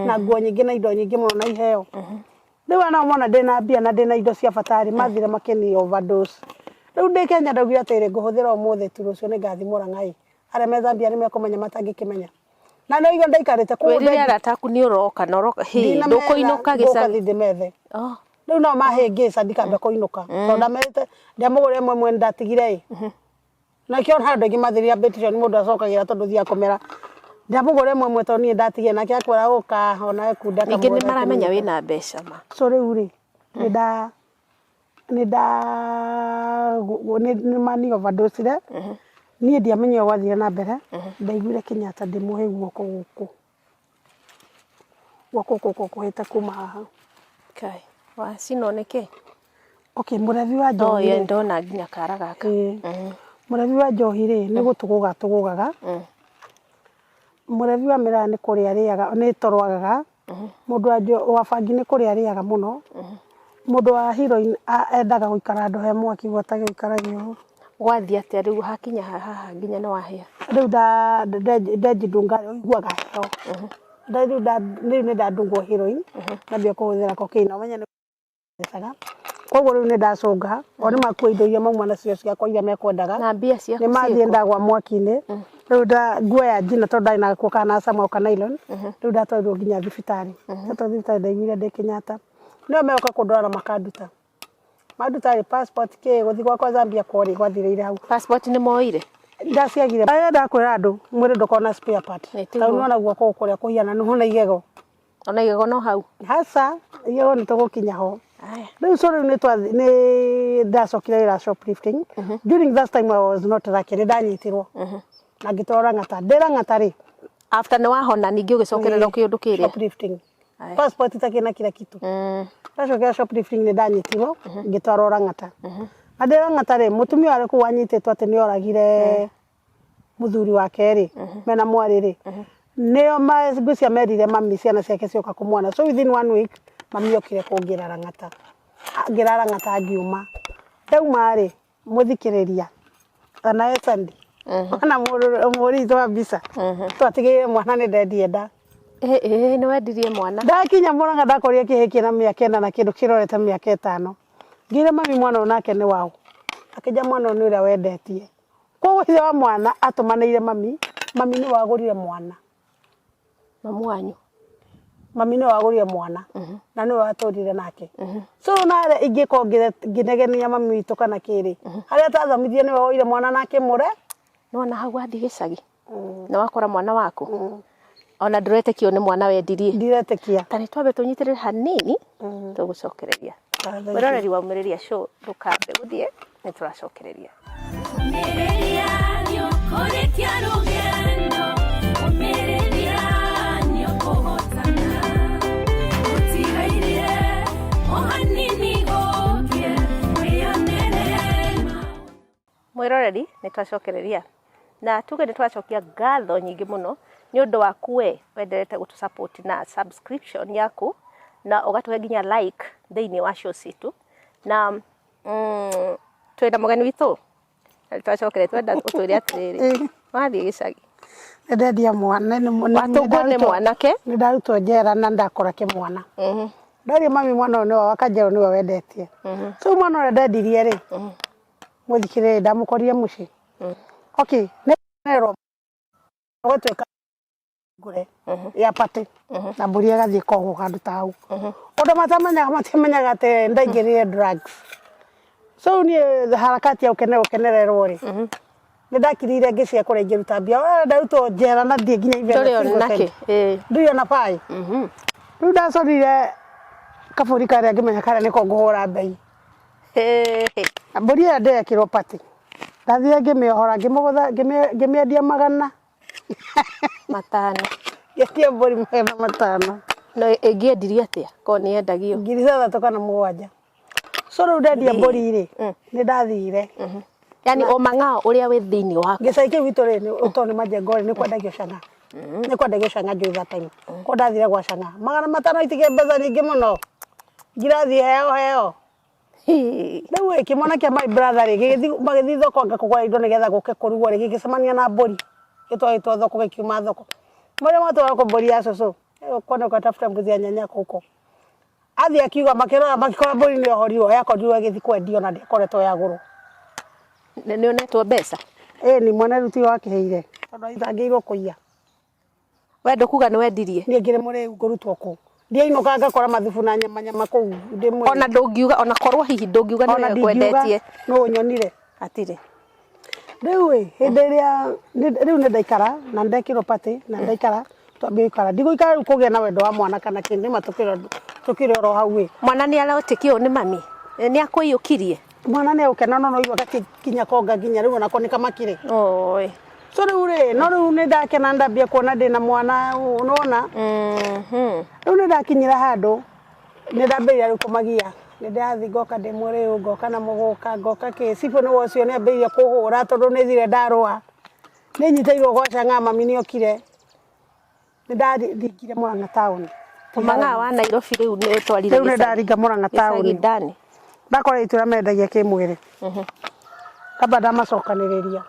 na nguo nyingĩ na indo nyingĩ mũno na iheo rĩu ana mona ndĩna mbia na ndĩna indo cia batari mathire makeni overdose rĩu ndĩ Kenya ndaugire atĩrĩ ngũhũthĩra ũmũthĩ tu rũciũ nĩ ngathi Mũrang'a arĩa me Zambia nĩ mekũmenya matangĩkĩmenya na nĩ igwa ndaikarĩte kũu wĩrire arataku nĩ ũroka ndũkũinũka gĩcagi ndĩmethe rĩu no mahĩngĩca ndikamba kũinũka tondũ ndamerĩte ndiamũgũrire mwe ndatigire na kĩo handũ ĩngĩ mathiria mbĩtĩcio nĩ mũndũ acokagĩra tondũ thia kũmera ndiamũgũrire mwe tondũ niĩ ndatigire nake akwĩra gũka ona kunda kamwe ningĩ nĩ maramenya wĩna mbeca ma so rĩu rĩ nĩ mani overdose niĩ ndiamenye gwathire na mbere ndaiguire Kenyatta ndĩmuhe guoko kũhĩte kuma haha kai wacino nĩkĩ okay mũrevi wa njohi ye ndona nginya kara gaka mũrevi wa njohi rĩ nĩ gũtũgũgaga mũrevi wa mĩraa nĩ kũrĩa arĩaga nĩ torwagaga mũndũ wa bangi nĩ kũrĩa arĩaga mũno mũndũ wa heroin endaga gũikara andũ he mwaki gwatage gũikaragio gwathia atĩa rĩu hakinya haha nginya nĩ wahĩa rĩu ndejidunga ũiguaga heo rĩu nĩ ndandungwo heroin ndambia kũhũthĩra cocaine ũmenye nĩ gũthecaga koguo rĩu nĩ ndacũnga o nĩ makua indo iria mauma nacio ciakwa iria mekwendaga na mbia ciaku nĩ mathiĩ ndagwa mwaki-inĩ rĩu nguoya njina tondũ ndarĩ na gakuo kana sama ka nylon rĩu ndatwarirwo nginya thibitarĩ ndaiguire ndĩ Kenyatta nĩo meoka kũndwara makanduta maduta passport gũthiĩ gwakwa Zambia kwarĩ gwathirĩire hau passport nĩ moire ndaciagire ndakwĩra andũ mwĩrĩ ndũkona spare part tondũ nona guoko kũrĩa kũhiana nĩ hona igego ona igego no hau hasa igego nĩ tũgũkinya ho rĩu so rĩu nĩ ndacokire wĩra shoplifting during that time I was not lucky nĩ ndanyitirwo na ngĩtwara Ng'ata ndĩra rĩ after nĩ wahona ningĩ ũgĩcokerera kĩũndũ kĩrĩa shoplifting passport itakĩna kila kitu ndacokera shoplifting nĩ ndanyitirwo ngĩtwarwo Ng'ata na ndĩra Ng'ata rĩ mũtumia wale kũ wanyitĩtwo atĩ nĩ oragire mũthuri wake rĩ mena mwarĩ rĩ nĩo ngũcia merire mami ciana ciake cioka kũmwana so within 1 week mami okire kũngĩrara Ng'ata ngĩrara Ng'ata ngiuma ndauma rĩ mũthikĩrĩria ana esandi ana mũri twa bisa twatigĩire mwana nĩ ndendie nda nĩ wendirie mwana ndakinya Mũrang'a ndakorire kĩhĩkie na mĩaka 4 na kĩndũ kĩrorete mĩaka 5 ngire mami mwana onake nĩ wao akĩja mwana nĩ ũrĩa wendetie koguo ithe wa mwana atũmanĩire mami nĩ wagũrire mwana mamu wanyu mami nĩ wagũrire mwana na nĩ watũrire nake so nare ingĩko nginegenia mami witũ kana kĩrĩ harĩa tathomithie nĩ woire mwana nake mũre nona hau athi gĩcagi na wakora mwana waku ona ndũretekio nĩ mwana wendirie ndiretekia tani twambe tũnyitĩrĩre hanini tũgũcokereria wĩroreri wa Ũmĩrĩria Show ndũkambe gũthiĩ nĩ tũracokereria Ũmĩrĩria nĩ ũkũrĩkia rũgendo Ũmĩrĩria nĩ ũkũhotana ũtigaire mwiroreri nĩ twacokereria na tuge nĩ twacokia ngatho nyingĩ mũno nĩ ũndũ waku we wenderete gũtũ support na subscription yaku na ũgatũhe nginya like thĩinĩ wa show citũ na twĩna mũgeni witũ twacokere twenda ũtwĩre atĩrĩrĩ wathiĩ gĩcagi ndendia mwana nĩ mwanake nĩ ndarutwo njera na ndakora kĩmwana ndaria mami mwana ũyũ nĩwe wakanjero nĩwe wendetie so mwana ũrĩa ndendirie rĩ mũthikĩrĩrie ndamũkorire mũciĩ okay nero gũtuĩka ngure ya pati na mbũri ĩgathiĩ koguo handũ ta hau ũndũ matiamenyaga atĩ ndaingĩrire drugs so niĩ harakati ya ũkenererwo rĩ nĩ ndakirire ngĩciakũra ingĩruta mbia ndarutwo njera na thiĩ nginya ivena ndio na pai rĩu ndacorire kabũri karĩa ngĩmenya karĩa nĩko ngũhũra mbei mbũri ĩyo ndĩrekĩrwo pati ndathire ngĩmĩohora ngĩmĩendia 100 matano gĩtia mbũri 500 no ĩngĩendirie atĩa ko nĩ endagio 3,000 kana 7 so rĩu ndendia mbũri rĩ nĩ ndathire yani omang'ao ũrĩa wĩ thĩinĩ waku gĩcagi kĩu witũ rĩ ũtoni majengo rĩ nĩ kwendagio canga nĩ kwendagio canga njũi time ko ndathire gwa canga 500 itige mbeca nyingĩ mũno ngirathi heo rĩu kĩmwana kĩa my brother rĩ magĩthiĩ thoko ngakũgũra indo nĩgetha gũke kũrugwo rĩ gĩgĩcemania na mbũri gĩtwarĩtwo thoko gĩkiuma thoko marĩa matwara kũ mbũri ya cũcũ kwenda gũtafuta mbuzi ya nyanya kũkũ athiĩ akiuga makĩkora mbũri nĩ yohorirwo yakorirwo ĩgĩthiĩ kwendio na ndĩkoretwo yagũrwo nĩ onetwo mbeca nĩ mwana ruti wakĩheire tondũ ithangĩirwo kũiya wendo kuga nĩ wendirie niĩ ngĩrĩ mũrĩu ngũrutwo kũ ndiainũka ngakora mathubu na nyama kũu ona ndũngiuga ona korwo hihi ndũngiuga nĩ kwendetie no nyonire atirĩ rĩu hĩndĩ ĩrĩa rĩu nĩ ndaikara na ndekĩrwo pati na ndaikara twambie ikara ndigũikara rĩu kũgĩa na wendo wa mwana kana kĩndĩ matukĩre oro hau mwana nĩ arotĩkio nĩ mami nĩ akũiyũkirie mwana nĩ ũkena no igua gakinya konga nginya rĩu onako nĩ kamakire oi so rĩu rĩ no rĩu nĩ ndakena ndambia kuona ndĩna mwana unaona rĩu nĩ ndakinyira handũ nĩ ndambĩrĩria rĩu kũmagia nĩ ndathi ngoka ndĩmwe rĩu ngoka na mũgũka ngoka kĩcibo nĩ wocio nĩ ambĩrĩria kũhũra tondũ nĩ thire ndarũa nĩ nyitĩirwo gwa canga mami nĩ okire nĩ ndaringire Mũrang'a town Mũrang'a wa Nairobi rĩu nĩ ũtwarire rĩu nĩ ndaringa Mũrang'a town ndakora itũra mendagia kĩmwĩrĩ kamba ndamacokanĩrĩria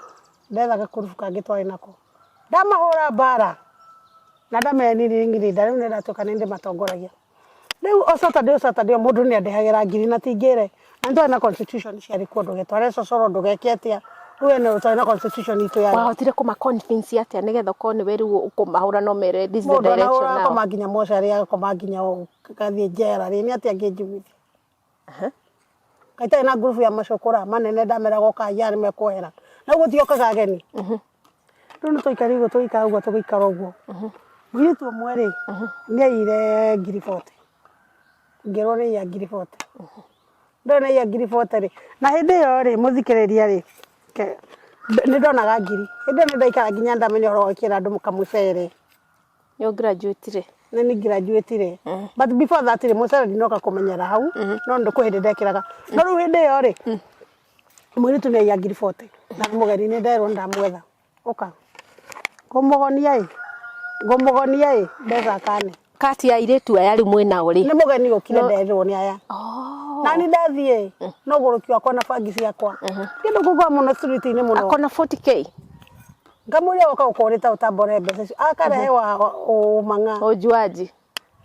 ndetha gakũrubu kangĩ twarĩ nako ndamahũra mbara na ndamenirĩngirĩnda rĩu nĩ ndatuĩka nĩ ndĩmatongoragia rĩu o Saturday mũndũ nĩ andĩhagĩra ngiri na tingĩre na nĩ twarĩ na constitution ciarĩ kuo ndũgetware cocoro ndũgeke atĩa rĩu nĩ twarĩ na constitution itũ ya wahotire kũma-convince atĩa nĩgetha ũkorwo nĩwe rĩu ũkũmahũra no mere this the direction now akoma nginya mocarĩ agakoma nginya gathiĩ njera rĩ nĩ atĩa ngĩnjiguithia kaita na group ya macokora manene ndamera goka ya nĩ mekwehera na gũtiokaga ageni rĩu nĩ tũikari ũguo tũikara ũguo mũirĩtu ũmwe rĩ nĩ aire ngiri 40 ngĩrwo nĩ ya ngiri 40 ndona nĩ ya ngiri 40 rĩ na hĩndĩ ĩyo rĩ mũthikĩrĩria rĩ nĩ ndonaga ngiri hĩndĩ ĩyo nĩ ndaikara nginya ndamenya ũhoro wa gwĩkĩra andũ kamũcere nĩ graduate rĩ nĩ graduate rĩ but before that rĩ mũcere ndinoka kũmenyera hau no ndĩ kũhĩndĩ ndekĩraga no rĩu hĩndĩ ĩyo rĩ mũirĩtu nĩ ya ngiri 40 na mũgeni nĩ nderwo ndamwetha ũka ngũmũgonia mbeca kane kati ya airĩtu aya rĩu mwĩna ũrĩ nĩ mũgeni ũkire nderwo nĩ aya na nĩ ndathiĩ no gũrũki wakwa na bangi ciakwa kĩndũ kũgwa mũno street-inĩ mũno akona 40k ngamũria woka ũkũrĩta ũtambore mbeca icio akarehe wa ũmang'a ũjuaji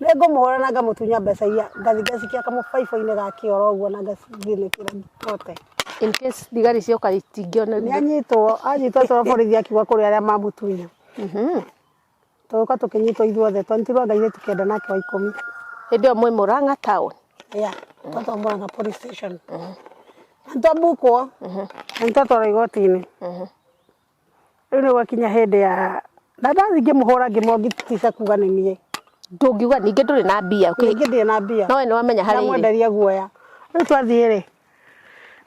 nĩ ngũmũhũra na ngamũtunya mbeca iria ngathi ngacikia kamũbaibũ-inĩ gakĩoro ũguo na ngathinĩkĩra tote in case thigari cioka itingĩona nĩ anyitwo twa borithi akiuga kũrĩ arĩa mamũtunya tũka tũkĩnyitwo ithuothe twantirwo ngairĩtu kenda nake wa 10 hĩndĩ ĩyo mwĩ Mũrang'a town twatwa Mũrang'a police station twambukwo na twatwarwo igoti-inĩ rĩu nĩ gwakinya hĩndĩ ya na ndathi ngĩmũhũra ngĩmwongitica kuga nĩ niĩ ndũngiuga ningĩ ndũrĩ na mbia ningĩ ndĩ na mbia no nĩ wamenya harĩa mwenderia guoya rĩu twathiĩ rĩ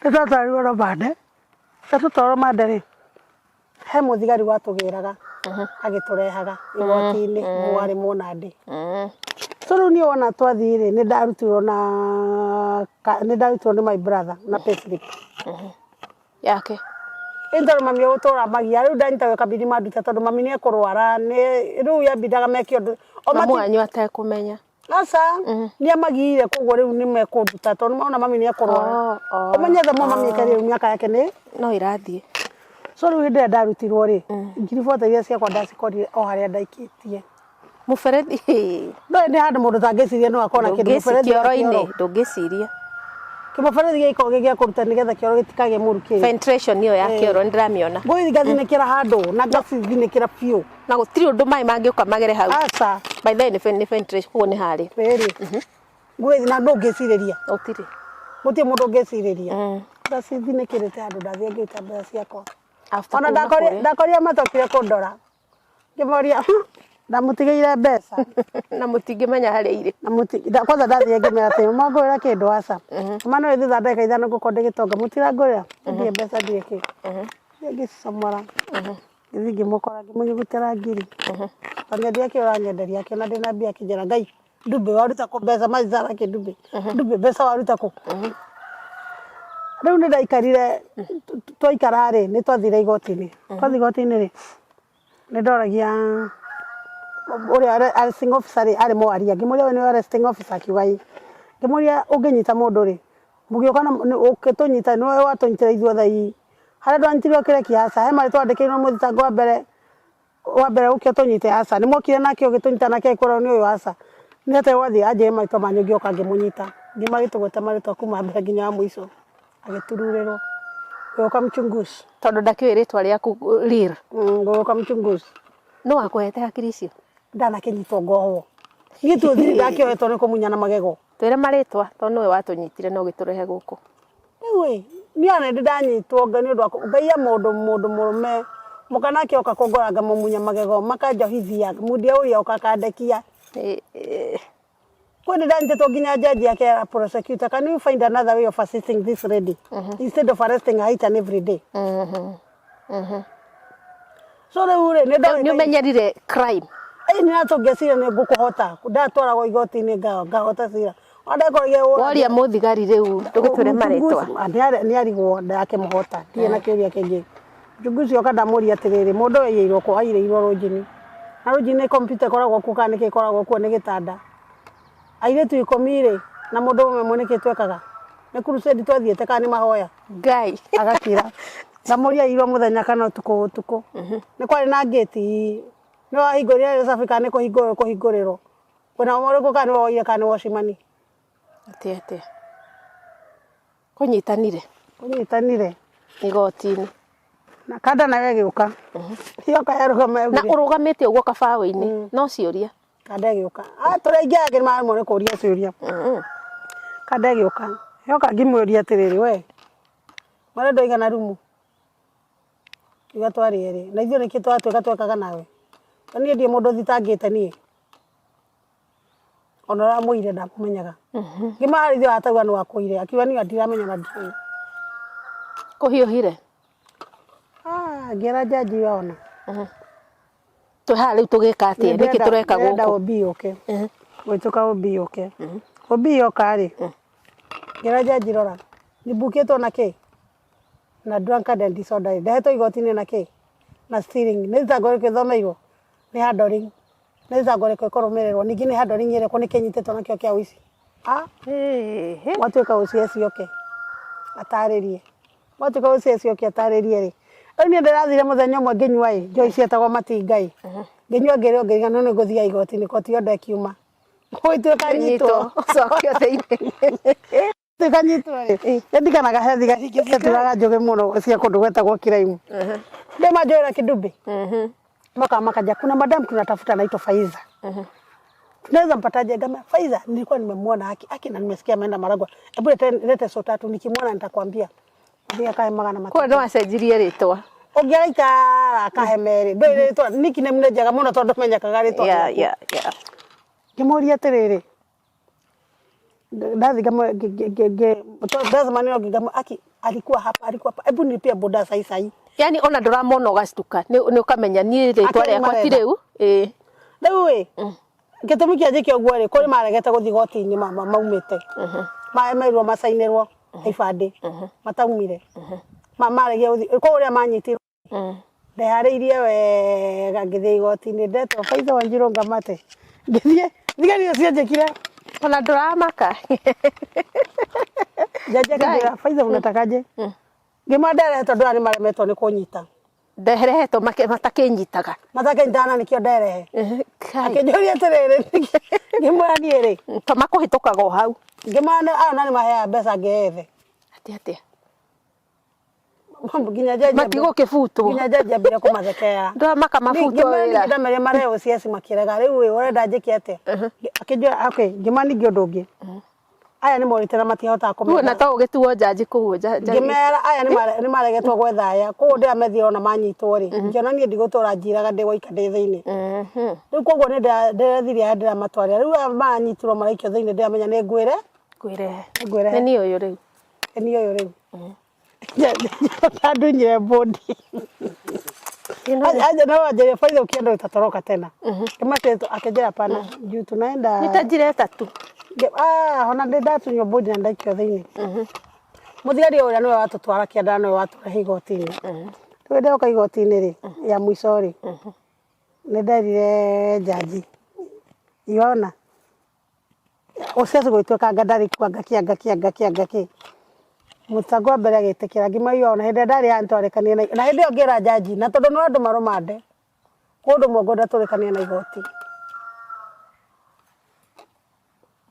nĩ twatwarirwo Rũmande na tũtwarwo Rũmande rĩ he mũthigari watũgĩraga agĩtũrehaga igoti-inĩ mwarĩ Mũnandĩ so rĩu niĩ wona twathiĩ rĩ nĩ ndarutirwo nĩ my brother na payslip yake Intaro mami utora magia riu ndanyitaga kabidi maduta tondu mami ni ekurwara ni riu yambidaga meke undu o mwanyu atakumenya asa ni amagire koguo riu ni mekunduta tondu maona mami ni ekurwara umenyethe mo mami kari miaka yake ni no irathie so riu hinde ndarutirwo ri ngiribota iria ciakwa ndacikorire o haria ndaikitie muberethi no ni handu mundu tangiciria no akona kindu muberethi kioro-ini ndungiciria kimuberethi giko gigia kuruta nigetha kioro gitikage murukiri filtration iyo ya kioro ndiramiona ngui ngathinikira handu na ngathinikira piu na gutiri undu mai mangiuka magere hau asa by the way filtration kuo ni hari riri ngui na ndungiciriria utiri muti mundu ngiciriria ngathinikirite handu ndathie ngita mbea ciakwa ona ndakoria matokire kundora ngimoria ndamutigeire mbeca na mutingimenya hari ire na kwanza ndathie ngimera ati mwangurira kindu asa mano thutha ndeka ithano ngukonde gitonga mutirangurira ndie mbeca ndie ki ngicomora ngithi ngimukora ngimunyugutira ngiri tani ndia ki uranyenderia ki na ndina mbia kinjera ngai ndumbe waruta ku mbeca maizara ki ndumbe mbeca waruta ku riu ni ndaikarire twaikara ni twathire igoti-ini twathi igoti-ini ri ni ndoragia uria arresting officer ari mwaria ngimuria we ni arresting officer kiwai ngimuria unginyita mundu ri mugioka na ukitunyita ni we watunyitira ithuothe ii haria ndwanyitirwo kire kiasa he mari twandikirwo muthitango wa mbere ukitunyite asa ni mokire nake ugitunyita nake kurwo ni uyu asa ni ate wathi aje maito manyu ngioka ngimunyita ngimagitugweta maritwa kuma mbere nginya mwiso agitururirwo goka mchunguzi tondu ndakiwe ritwa riaku rir goka mchunguzi no akwete hakiri icio ndana kinyitwo ngoho gitu thiri ndakiohetwo ni kumunya na magego twire maritwa tondu we watunyitire no giturehe guku ewe ni ane ndanyitwo ngani undu ngaia mundu murume mukana kioka kongoranga mumunya magego makanjohithia mundia uria ukakandekia kwani ndanyitwo nginya jaji yake prosecutor can you find another way of assisting this lady instead of arresting her each and every day so riu ni umenyerire crime ni natongecira ni ngukuhota ndatwaragwo igoti-ini ngahota cira woria muthigari riu ndugitwire maritwa ni arigwo ndakimuhota ndie na kiuria kingi njunguci oka ndamuria atiriri mundu weirwo ko aireirwo rujini na rujini computer koragwo ku kana ke koragwo ku ni gitanda aire tu ikomire na mundu umwe ni kitwekaga ni crusade twathiete kana ni mahoya ngai agakira ndamuria irwo muthenya kana utuku ni kwari na gate no ahigoria Africa ni kuhinguriro kuna umoreko kana woire kana washimani ate kunyitanire igoti-ini na kada nawe giuka hiyo kayaruga na urugamite uguo kabawe-ini no ciuria kada giuka turengia ngiri mari mone kuria ciuria kada giuka hiyo kangimweria atiriri we mara ndoiga na rumu iga twari eri na ithuĩ nĩkĩ twekaga nawe niĩ ndie mũndũ thitangĩte niĩ ona ũramũire ndamũmenyaga ngĩmarithia atauga nĩ wakũire akiuga niĩ ndiramenya na ndiũĩ kũhiũhire ngĩra jaji ona twĩhaha rĩu tũgĩka atĩa nĩkĩ tũreka gũkũ ndenda obi ũke gwĩtũka obi ũke obi yoka rĩ ngĩra jaji rora nibukĩtwo na kĩ na drunkard and disorder ndahetwo igoti-inĩ na kĩ na stealing nĩ thitango rĩkũ ĩthomeirwo nĩ handling nĩ thitango rĩkũ ĩkũrũmĩrĩrwo ningĩ nĩ handling ĩrĩkũ nĩ kĩnyitĩtwo nakĩo kĩa ũici mwatuĩka ũcieci oke atarĩrie mwatuĩka ũcieci oke atarĩrie rĩ rĩu niĩ ndĩrathire mũthenya ũmwe ngĩnyua njohi cietagwo matingai ngĩnyua ngĩrĩo ngĩrigana nĩ ngũthiga igoti-inĩ koti yothe kiuma gwĩtuĩka nyitwo cokio thĩinĩ tukanyitwo ndikanaga hethi gacikĩturaga njugi muno cia kundu gwetagwo kiraimu ndema njoera kidumbi makaja kuna madam tunatafuta naitwa Faiza tunaweza mpataje kama Faiza nilikuwa nimemwona haki na nimesikia ameenda Maragwa hebu lete so tatu nikimwona nitakwambia ndio kae magana matatu kwa ndo acenjirie ritwa ongeaita akahemere ndo ritwa nikine mnejaga muno tondu menyakaga ritwa ya kimuria tiriri ndathi kama lazima nio ngigama alikuwa hapa hebu nilipia boda sai yani ona nduramona ugastuka ni ukamenya ni ritwa riakwa ti riu riu gitumi kia jikio gwere kuri maregete guthi goti-ini maumite mairwo masainirwo ibande mataumire marege uthi ko uria manyiti ndehariirie wega ngithie igoti-inĩ ndetwo Faitha Wanjiru ngamate ngithie thigari cianjĩkire ona ndũramaka njanjĩkire Faitha unatakaje ngĩmandere tondũ arĩ maremetwo nĩ kũnyita nderehetwo matakĩnyitaga matakĩnyitana nĩkĩo nderehe akĩnjũria atĩrĩrĩ ngĩmwĩra niĩ rĩ to makũhĩtũkaga o hau ngĩmwĩra nani maheaga mbeca ngeethe atĩa nginya jaji matigũkĩbutwo nginya jaji ambire kũmathekera ndamaka mabutwo wĩra ngĩmwĩra mareo ciaci makĩrega rĩu ũrenda njĩke atĩa akĩnjũra okay ngĩmani ngĩ ũndũ ũngĩ aya nĩ morĩte na matihotaga kũmenya na to ũgĩtuo jaji kũu ngĩmera aya nĩ maregetwo gwetha aya kũu ndĩa methio na manyitwo rĩ ngĩona niĩ ndigũtũra njiraga ndĩgũika ndĩ thĩinĩ rĩu koguo nĩ ndĩrethire aya ndĩramatwarĩra rĩu manyitirwo maraikio thĩinĩ ndĩramenya nĩ ngwĩre nĩ niĩ ũyũ rĩu niĩ ũyũ rĩu ndunyire bodi aje na waje Faitha ukienda utatoroka tena kama teto akejera pana juu tunaenda nitajireta tu ona ndatunywa bodi na ndaikio thĩinĩ muthigari ũrĩa nĩwe watũtwara kĩanda nĩwe watũrehe igoti-inĩ twende oka igoti-inĩ rĩ ya mũico rĩ nĩ nderire jaji yona usiace gwĩtuĩka ngandarĩ ngakia Mũtagwa mbere agĩtĩkĩra ngĩmaiona hĩndĩ ndarĩ antwarekania na hĩndĩ ĩyo ngĩra jaji na tondũ no andũ marũmande kũndũ mũngo ndatũrĩkania na igoti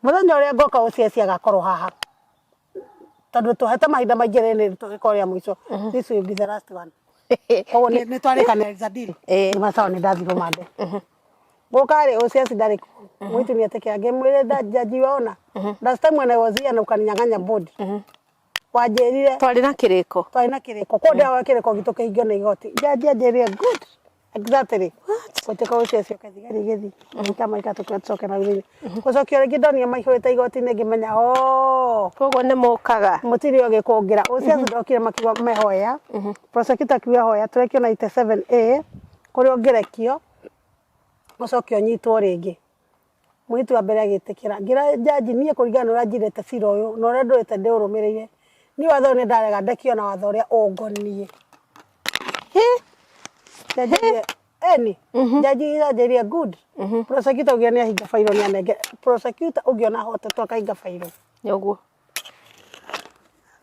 mũthenya ũrĩa ngoka ũciaci agakorwo haha tondũ tũhete mahinda maingĩ rĩrĩ tũgĩkorĩa mũico this will be the last one koguo nĩ twarĩkanĩra zadili nĩ masawa nĩ ndathi rũmande gũkarĩ ũciaci ndarĩ mwĩtu nĩ atĩkĩra ngĩmwĩre jaji wona last time when I was here na ukaninyang'anya bodi wanjĩrire twarĩ na kĩrĩko ko ndia wa kĩrĩko gitu kĩhingio na igoti jaji anjĩrire good exactly gũtĩka ũciaci ũkathigari gĩthi kama ikatũcoke na thĩinĩ gũcokio rĩngĩ ndonire maihũrĩte igoti-inĩ ngĩmenya koguo nĩ mũkaga mũtirĩ ũgĩkũngĩra ũciaci ndokire makiuga mehoya prosecutor akiuga hoya tũrekio 97A kũrĩa ũngĩrekio gũcokio nyitwo rĩngĩ mũitu wa mbere agĩtĩkĩra ngira jaji niĩ kũringana na ũrĩa njirĩte cira ũyũ na ũrĩa ndũrĩte ndĩũrũmĩrĩire ni watho nĩ ndarega ndekio na watho ũrĩa ũngonie jaji jaji anjĩrire good prosecutor ũgĩa nĩ ahinga fairo nĩ anenge prosecutor ũngĩona hotetwo akahinga fairo nĩguo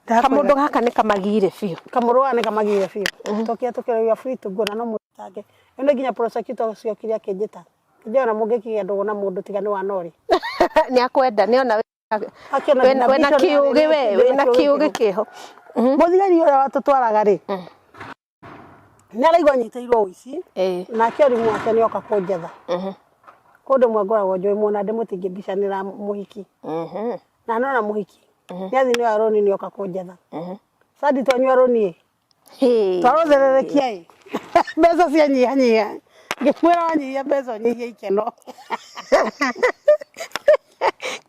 kamũndũ gaka nĩ kamagire biũ kamũrũa nĩ kamagire biũ tokia tũkĩrĩa free to go na no mũtange nĩ nginya prosecutor ũcio kĩrĩa kĩnjĩta ndiona mũngĩkigia ndũgũ na mũndũ tigani wa nori nĩ akwenda nĩ ona wena kiugi wena kiugi kĩho mũthigari ũrĩa watũtwaraga rĩ nĩ araigua nyitĩirwo ũici na kĩorimu wake nĩ oka kũnjetha kũndũ mwe ngoragwo njũĩ mũna ndĩmũtingĩmbicanĩra mũhiki na nona mũhiki nĩ athi nĩ aroni nĩ oka kũnjetha sadi twanyua roni twarũthererekia mbeca cianyihanyiha ngĩkwĩra wanyihia mbeca ũnyihie ikeno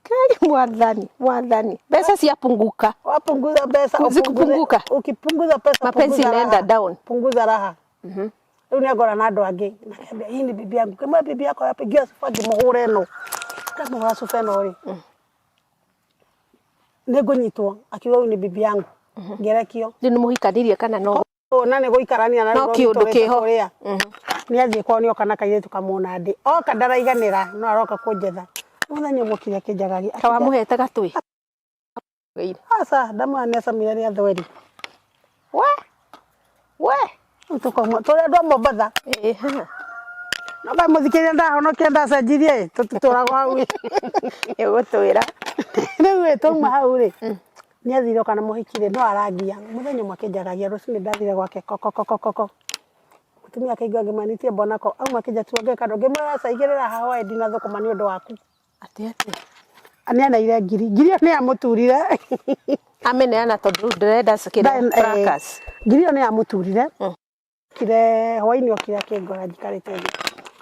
kai mwathani mbeca ciapunguka wapunguza pesa ukipunguka ukipunguza pesa mapenzi inaenda down punguza raha rĩu nĩ ngora na andũ angĩ nakambia hii ni bibi yangu kama bibi yako yapigia sifagi muhure no kama muhura sufe no ri nĩ ngũnyitwo akiuga huyu ni bibi yangu ngerekio nĩ mũhikanirie kana no na nĩ gũikarania na no kĩũndũ kĩho nĩ athiĩ kwao nĩ oka na kairĩtu kamwona ndĩ oka ndaraiganĩra no aroka kũnjetha mũthenya mũkire kĩnjagagia kawamuhete gatwe asa ndamwa nĩ acamire rĩa thweri we tukoma tũrĩa andũ a Mombatha no ba mũthikĩria ndahonokia ndacenjirie tũtũtũraga hau ĩgũtwĩra rĩu twauma hau rĩ nĩ athire kana mũhikire no arangia mũthenya ũmwe akĩnjagagia rũcinĩ ndathire gwake kokokokoko mutumia akaigua ngĩmanitie bonako auma akĩnja tuonge kando ngĩmwĩra caigĩrĩra hawa ndina thũkũma nĩ ũndũ waku atĩ ani anaire ngiri nĩ amũturire ameneana tondũ ndĩrenda cikĩra fracas ngiri nĩ amũturire kire hwainĩ okire akĩngora njikarĩte thĩ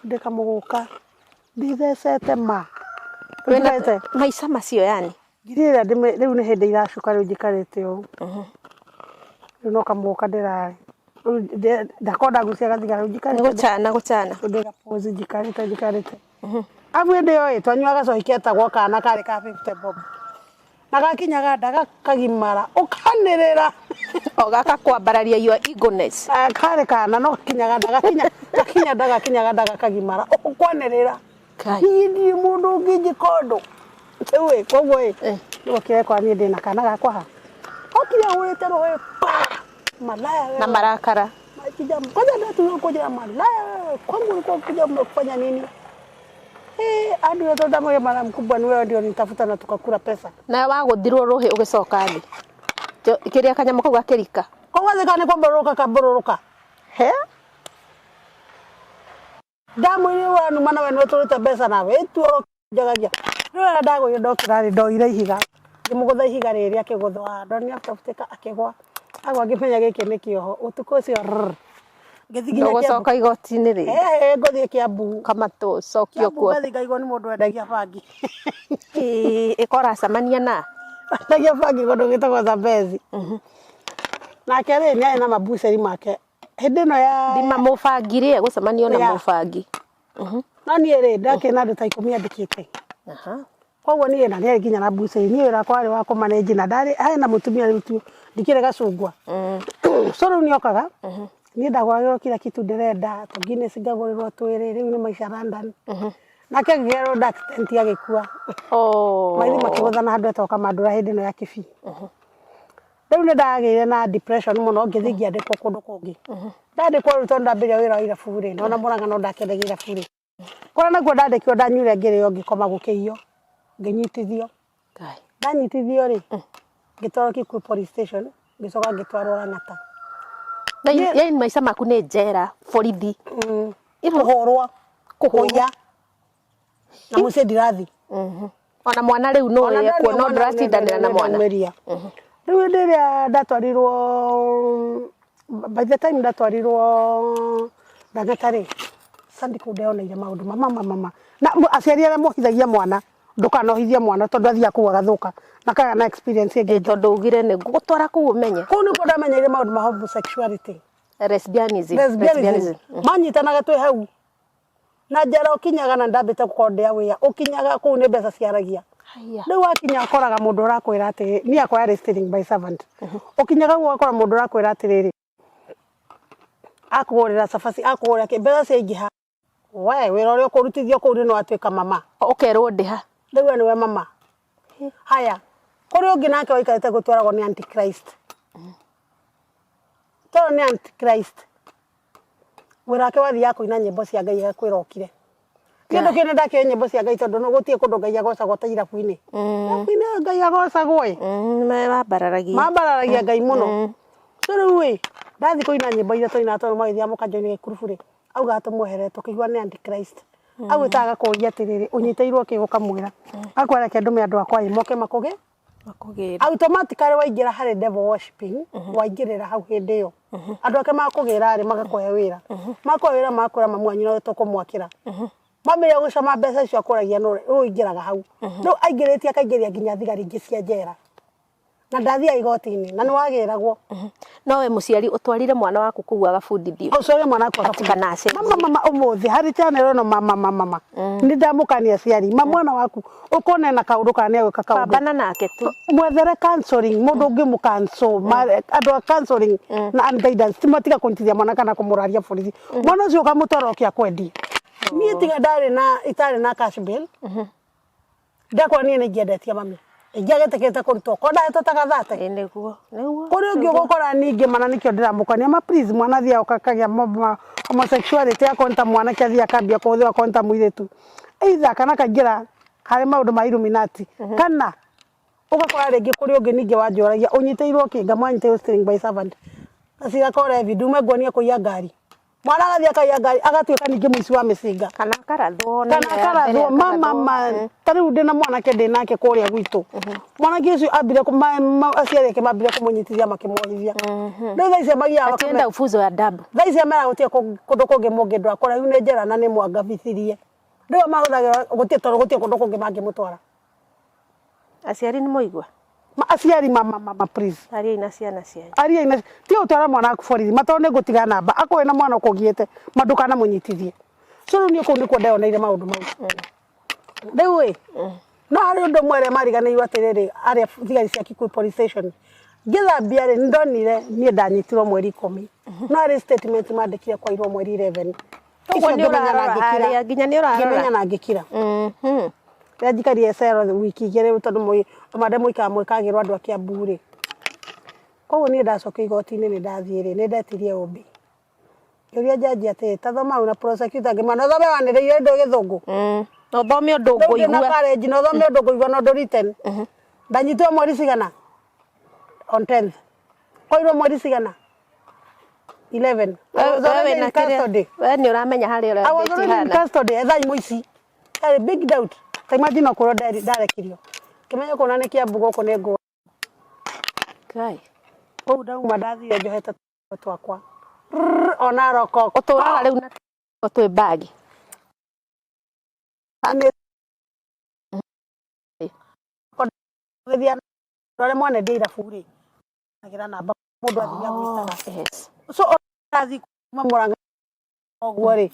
ndikamũgũka ndithecete ma wena maica macio yani ngiri ĩrĩa rĩu nĩ hĩndĩ iracuka rĩu njikarĩte ũũ rĩu no kamũgũka ndĩrarĩ ndakonda gucia gathigara rĩu njikarĩte gũchana ndĩgapozi njikarĩte abu hĩndĩ ĩyo twanyuaga cohi ketagwo kana karĩ ka 50 bob na gakinyaga ndaga kagimara ukanirira o gaka kwambararia your eagerness kare kana no kinyaga ndaga kinyaga ndaga kagimara ukwanirira hindi mundu ngiji kondo ewe kogwe no kire kwa ni ndina kana gakwa ha okire urete roho malaya na marakara majija kwanza ndio kuja malaya kwangu ulikuwa kuja mnafanya nini andi wewe ndo mara mkubwa ni wewe ndio nitafuta na tukakula pesa na waguthirwo ruhi ugicoka ni kiria kanyamo kau gakirika kogwethekane kwamboroka kaboroka he damu ile wanu mana wenu turite pesa na wetu jagagia rwera ndago yo ndokirari ndoire ihiga ngimugutha ihiga riri akiguthwa ndoni afuteka akigwa agwa ngimenya giki ni kioho utuko cio ngithiginya gucoka igoti-ini ri ngothie Kiambu kama tu cokio kuo ngathika igwa ni mundu endagia bangi ikora samania na endagia bangi gondu gitagwo Zambezi nake ri ni na mabuseri make hindi no ya ndima mubangire gucemania na mubangi no ni ri ndakena ndu ta 10 andikite kogwo ni na ni nginya na buseri ni wira kwari wa kumanage na ndari na mutumia ritu ndikire gacungwa so riu ni okaga ni ndagwagirwo kila kitu ndirenda tugine cigagurirwo twiri riu ni maisha London nake ngero accident agikua maithi makiguthana handu etoka mandura hindi no ya kibi riu ni ndagire na depression muno ngithingia ndikwo kundu kungi ndandikwo ruto ndambiria wira wa irabu ri no na muranga no ndakendagia irabu ri kora naguo ndandikwo ndanyure ngirio ngikoma gukiio nginyitithio ndanyitithio ri ngitwaro Kikuyu police station ngicoka ngitwarwo Lang'ata na yeye maisha maku ni njera borithi kuhorwa kuhoya na muce ndirathi ona mwana riu no ye kuona ndiratindanira na mwana riu ndiria ndatwarirwo by the time ndatwarirwo Lang'ata ri sandi kudeona ile maundu mama na aciari aria mohithagia mwana ndukanohithia mwana tondu athia kuwa gathuka na kana na experience ege tondu ugire ni gutwara ku umenye ku ni kudamenya ile maundu ma homosexuality lesbianism manyitanaga twi hau na njara ukinyaga na ndambite gukondea wia ukinyaga ku ni mbeca ciaragia riu wakinya akoraga mundu urakwira ati ni akwa arresting by servant ukinyaga gwakora mundu urakwira ati riri akugurira safasi akugurira mbeca ciingiha we wira uria ukurutithio ku no atuika mama ukerwo ndiha riu ni we mama haya kuri ungi nake waikarite gutwaragwo ni antichrist to ni antichrist wira ke wathi yako ina nyimbo cia Ngai akwirokire kindu kine ndake nyimbo cia Ngai tondu no gutie kundu Ngai agocagwo ta irabu-ini irabu-ini Ngai agocagwo mabararagia Ngai muno so riu ndathi kuina nyimbo iria toina tondu maithia mukanjoni gikurubu ri auga atumuhere tukigwa ni antichrist agwitaga kuria atiriri unyiteirwo kiguka mwira akwara ke ndume andu akwa imoke makugira automatically waingira hari devil worshiping waingirira hau hindi yo andu ake makugira ri magakoya wira makoya wira makura mamwanyu no tukumwakira mamenya gucama mbeca icio akuragia no uingiraga hau no aingiritie akaingiria nginya thigari ingi cia njera na ndathia igoti-ini na ni wagiragwo no we muciari utwarire mwana waku kuwa gabundithio ucoge mwana waku gabundithio mama umuthi hari channel no mama ni ndamukania ciari mwana waku ukone na kaundu kana gwika kaundu bana nake tu mwethere counseling mundu ungi mu cancel andu counseling na guidance timatiga kuntithia mwana kana kumuraria borithi mwana ucio kamutwara ukia kwendia ni tiga ndari na itari na cash bill ndakwa ni ngiendetia mami igiagetekete kurutwo konda etotaga thate niguo kuri ungi gukora ningi mana nikio ndiramukania ma please mwana thia ukakagia homosexuality akonta mwana kiathia kambia kuthwa konta muiretu either kana kagira hari maundu ma Illuminati kana ugakora ringi kuri ungi ningi wanjoragia unyiteirwo kinga mwanyiteirwo stealing by servant asira kore vidume gwonia kuya ngari mwana agathia kaya ngari agatuika ningi muici wa micinga kana karathwo mama tariu ndina mwana ke ndinake kuria gwitu mwana kisu abire aciari ke mabire kumunyitithia makimwohithia ndio thaise magia atenda ufuzo ya dabu thaise mera gutie kundu kungi mungi ndo akora yune njera na ni mwangabithirie ndio mahuthagira gutie kundu kungi mangimutwara aciari ni moigwa aciari mama please aria ina ciana cianyu aria ina ti utwara mwana aku borithi matone gutiga namba akoe na mwana ukugiete manduka na munyitithie so ni kundu kwa ndeo na ile maundu mau riu no ari undu mwere mariganirwo atiriri aria thigari cia Kikuyu police station ngithambia ri ndonire nie ndanyitirwo mweri 10 no ari statement mandikire kwa irwo mweri 11 Koguo ni urarora haria nginya ni urarora ngimenya na ngikira ria njikarie cero wiki igiri tondu mademu ikamwikagirwo andu akia mburi koguo ni ndacoka igoti-ini ni ndathire ni ndetirie ombi uria jaji ati tathoma una prosecutor ngimana thome waniriire ndo githungu no thome undu nguigua na college no thome undu nguigua no written ndanyitwo mweri cigana on 10th koirwo mweri cigana 11 wewe na custody wewe ni uramenya hari ura ndetihana custody ethai muici ari big doubt ta imagine okoro ndarekirio kimenya kona ni kia mbugo ko ne ngo kai kou ndauma ndathire njohete twakwa ona roko uturaga riu na otwe bagi ane githia rore mwana ndira buri agira namba mundu athia gwitaga yes so athi mamuranga ogwo ri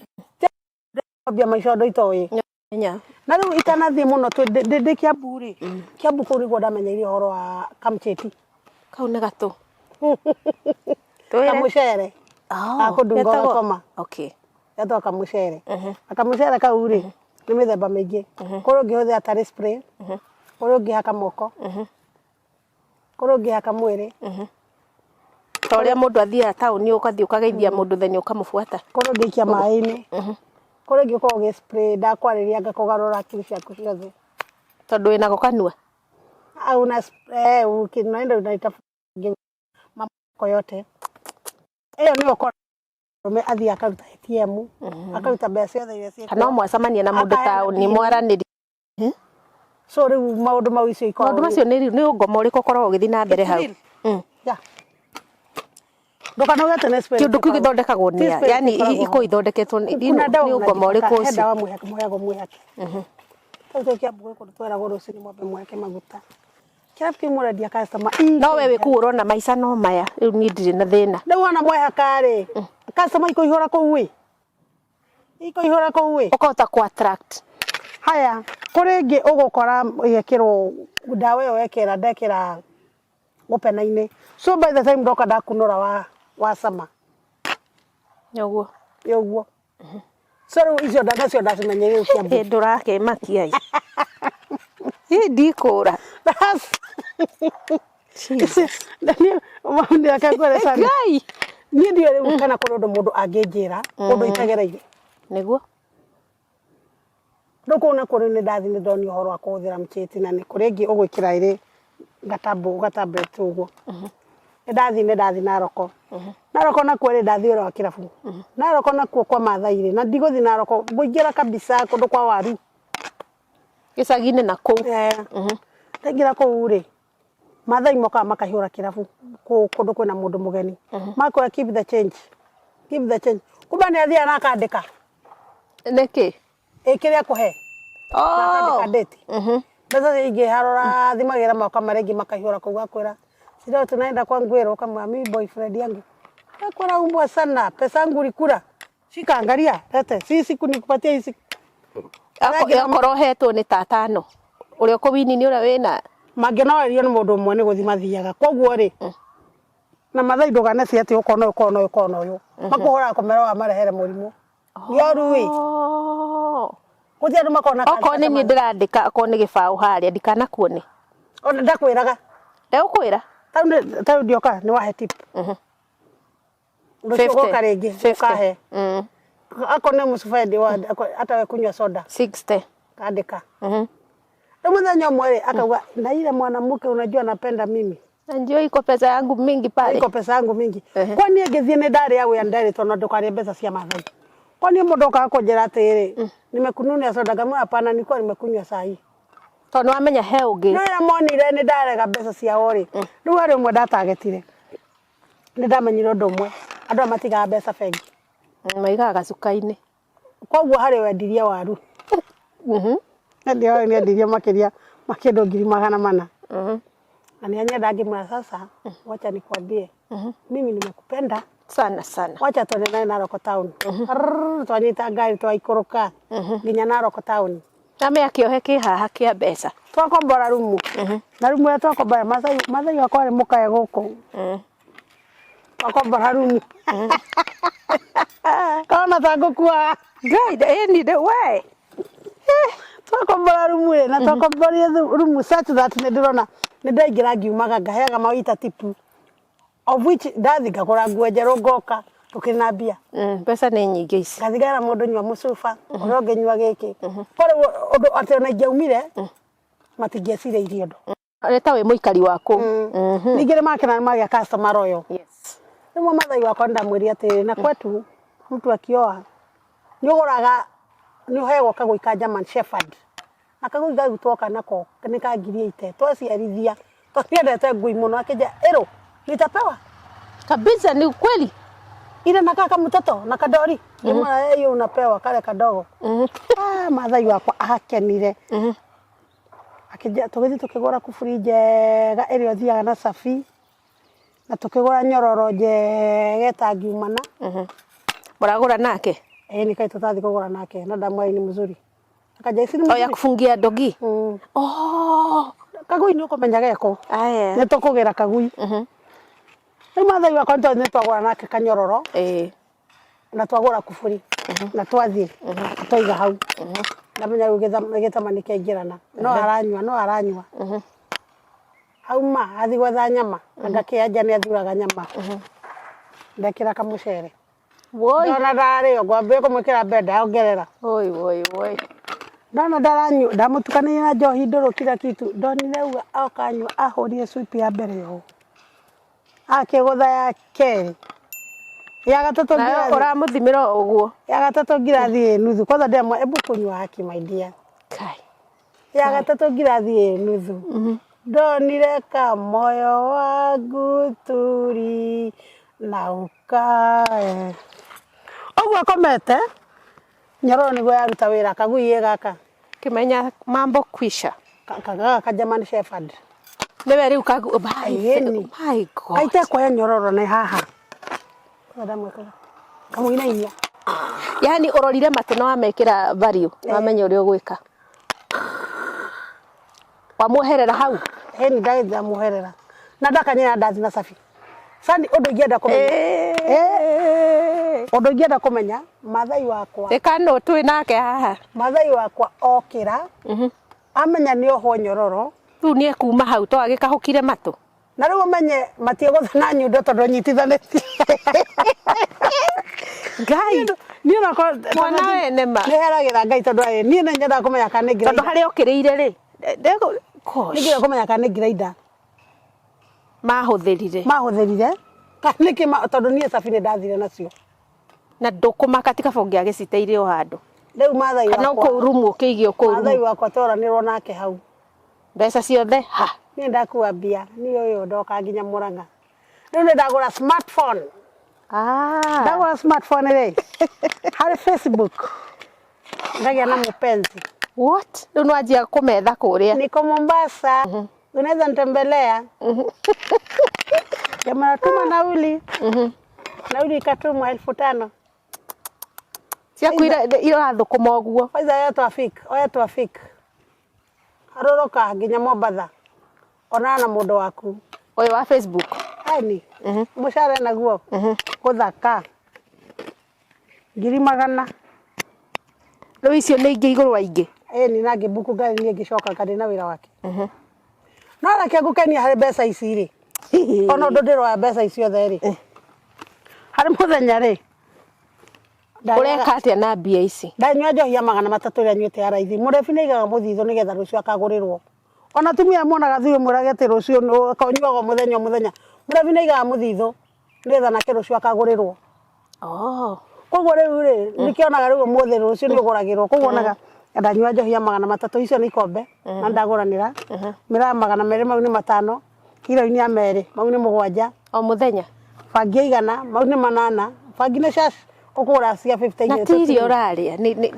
bia maishodo itoyi nya na riu itanathi muno ndi Kiambu ri Kiambu kuri gwo ndamenyeire horo wa Kamcheti kau ne gato kamucere akudunga koma okay yato kamucere akamucere kau ri ni mithemba mingi kuru ngihuthe atari spray kuru ngihaka moko kuru ngihaka mwiri toria mundu athia tauni ukathi ukageithia mundu theni ukamufuata kuru ngikia mai-ini kuru ngiko ge spray ndakwariria ngakugarura akiri ciaku ciothe tondu ina gokanua au na spray ukinaenda unaita mamako yote eyo ni okora athia akaruta ATM akaruta mbeca ciothe iria ciĩ kana mwacamania na mundu tauni mwaraniri so riu maundu mau icio ikoro maundu macio ni ngomo uriku korwo ugithi na mbere hau ya ndokana gete nespe kiundu kiu githondekagwo ni yani iko ithondeketwo ni ngomo uriku ucio dawa muhego muheke toto kia bugo ko twera goro cini mwabe mweke maguta kirabu kimuradia customer no wewe ku urona maica no maya riu ni ndire na thina ndio wana mwehaka ri customer iko ihora ko uwi ukota ku attract haya kuringi ugukora yekirwo dawa yo yekira ndekira gupena-ini so by the time ndoka ndakunura wa sama yoguo so icio ndacio ndacimenyeire ukiambu ndurake makia ndikura Daniel maundi akagore sana ni ndio rĩu kana kũrĩ mũndũ angĩnjĩra ũndũ itagereire niguo ndũkona kũrĩ nĩ ndathi nĩ ndoni ũhoro wa kũhũthĩra mcheti na nĩ kũrĩ ngĩ ũgwĩkĩra ĩrĩ gatablet ũguo nĩ ndathi Naroko Naroko nakuo rĩ ndathi wĩra wa kĩrabu Naroko nakuo kwa Maathai rĩ na ndigũthi Naroko ngũingĩra kabisa kũndũ kwa waru gĩcagi-inĩ na kũu ndaingĩra kũu rĩ Maathai moka makahĩũra kĩrabu kũndũ kwĩna mũndũ mũgeni makoya keep the change kumbe nĩ athia na akandĩka nĩkĩ ĩkĩrĩa kũhe akandĩka date mbeca ingĩ harora thimagĩra moka marĩngĩ makahĩũra kũu akwĩra sio tunaenda kwa Ngwero kama mimi boyfriend yangu akora umbwa sana pesa yangu ulikula shika angalia tete sisi kunikupatia hizi akorwo hetwo nĩ tatano uria kuwini ni uria wina mangenoerio nĩ mũndũ ũmwe nĩ gũthi mathiaga koguo rĩ na Maathai ndũgane cia ati ũkona ũyũ makuhora komera wa marehere mũrimũ yoru wi kutia ndu makona kana okorwo nĩ niĩ ndĩrandĩka okorwo nĩ gĩbaũ harĩa ndikanakuone ona ndakwĩraga ndagũkwĩra tau ndioka ni wahe tip ndio goka rĩngĩ ukahe akone musufendi wa hata we kunywa soda 60 kandika muthenya umwe akauga na ile mwanamke unajua napenda mimi ndio iko pesa yangu mingi pale iko pesa yangu mingi kwani ngethie ni ndari yawe ndari tono ndukari mbeca cia Maathai kwani mundu akakonjera atiri nimekununia soda kama hapana nilikuwa nimekunywa sahi tono amenya he ungi no ya monire ni ndarega mbeca cia ori riu ari umwe ndatagetire ni ndamenyire undu umwe andu amatiga mbeca bengi maigaga gacuka-inĩ koguo hari wendirie waru ndio ndirie makiria makindo 400 na nianyenda ngimwa sasa wacha nikwambie mimi nimekupenda sana wacha tuende naye Naroko town twanyita ngari twaikũrũka nginya Naroko town Ame akiohe kihaha kia mbeca. Twakombora rumu. Na rumu ya twakombora Mathai wakwa mukae guku. Twakombora rumu. Kana tagukua. Ngai ni the way. Twakombora rumu na twakomboria rumu such that ndirona nindaingira ngiumaga ngaheaga mawita tipu. Of which ndathiga kura nguo njeru ngoka tukina mbia. Pesa ni nyingi ici. Ngathigara mundu nywa mucuba, oro ngenywa giki. Pore undu ati ona ngiaumire matingecire irio ndo. Reta we muikari wako. Ningire makena magia customer oyo. Yes. Nimo Mathai wakwa ndamwiri ati na kwetu mtu akioa nyuguraga nyuhego kaguika German Shepherd. Akaguika gutoka nako nikagirie ite. Tweciarithia. Twaciendete ngui muno akija ero nitapewa. Kabisa ni ukweli. Ile nakaka mtoto na kadori. Juma hiyo unapewa kale kadogo. Mathai wakwa akenire. Akija tugithi tukigora kufuri njega iri othiaga na safi. Na tukigora nyororo njega ngiumana. Muragura nake? Ni kai tutathi kugora nake na ndamwai ni mzuri. Akaja isi ni ya kufungia dogi. Kagui ni ukomenya geko. Aya. Ni tukugera kagui. Ni Mathai wakwa ndo twagora nake kanyororo. Na twagora kufuri. Na twathi. Twiga hau. Ndamenya ugetha manike ngirana. No aranywa. Hauma athi gwetha nyama. Ngakianja ni athuraga nyama. Ndekira kamucere. Woi. Ndona ndari ngombe kumwikira benda ongerera. Woi. Ndona ndaranyu ndamutukania na njohi nduru kila kitu. Ndonire u akanywa ahurie swipe ya mbere yo. Akigutha ya keri. Ya gatatu ngirathi. Uramuthimira uguo. Ya gatatu ngirathi nuthu. Kwanza ndemwe ebu kunywa haki my dear. Kai. Ya gatatu ngirathi nuthu. Ndonire ka moyo wangu turi na ukae. Ogwo komete. Nyororo ni gwa ruta wira kagui gaka. Kimenya mambo kwisha. Ka German Shepherd. Newe riu kagu my God. Aite kwa nyororo ne haha. Kada mweka. Kamuina inya. Yani urorire mate no amekira value. Wamenya uri gwika. Wamuherera hau. Ni ndaitha muherera. Na ndakanyira ndathi na safi. Sandi undu ngienda kumenya. Undu ngienda kumenya Mathai wakwa. Ekano twi nake haha. Mathai wakwa okira. Amenya ni oho nyororo. Tu ni kuma hau to agikahukire matu. Na riu menye matie guthana nyundo tondu nyitithanĩtie. Ngai ni na ko mwana we nema. Ni heragira Ngai tondu ni na nyenda kumenya kana ngira. Tondu hari okirire ri. Ndego kosh. Ngira kumenya kana ngira ida. Mahuthirire. Kaniki tondu ni safine ndathire nacio. Na ndukuma katika fongi agiciteire o handu. Riu Mathai wakwa. Kana uko rumu ukigio ko rumu. Mathai wakwa toranirwo nake hau. Mbeca ciothe ha. Ni ndakuwa mbia ni uyu ndoka nginya Murang'a. Riu ni ndagura smartphone. Ndagura smartphone ri. Hari Facebook. Ndagia na mpenzi. What? Riu nwanjia kumetha kuria. Niko Mombasa. Unaweza nitembelea. Jamaa tuma nauli. Nauli ikatumwa 1500. Cia kuira irathukuma oguo. Faiza oya twafik. Haroroka nginya Mombasa. Ona na mundu waku. Oyo wa Facebook. Aini. Mushare naguo. Guthaka. 100,000. Riu icio ni ingi iguru wa ingi. Ni na ngibuku ngari ni ngicoka kandi na wira wake. No reke ngukenia hari mbeca ici ri. Ona ndu ndiroya mbeca icio the ri. Hari muthenya ri. Ureka atia na mbia ici? Ndanywa njohi ya 300 ria nywite araithi. Murebi ni igaga muthitho nigetha rucio akagurirwo. Ona tumia monaga thiru murage ati rucio akanyuaga muthenya. Murebi ni igaga muthitho nigetha nake rucio akagurirwo. Koguo riu ri nikionaga riu muthe rucio ni uguragirwo. Koguo naga ndanywa njohi ya 300 icio ni ikombe na ndaguranira. Mira 200 mau ni 5. Kilo ni amere mau ni 7 o muthenya. Bangi 100 mau ni 8. Bangi ni shash ukura cia 50 na tiri oraria ni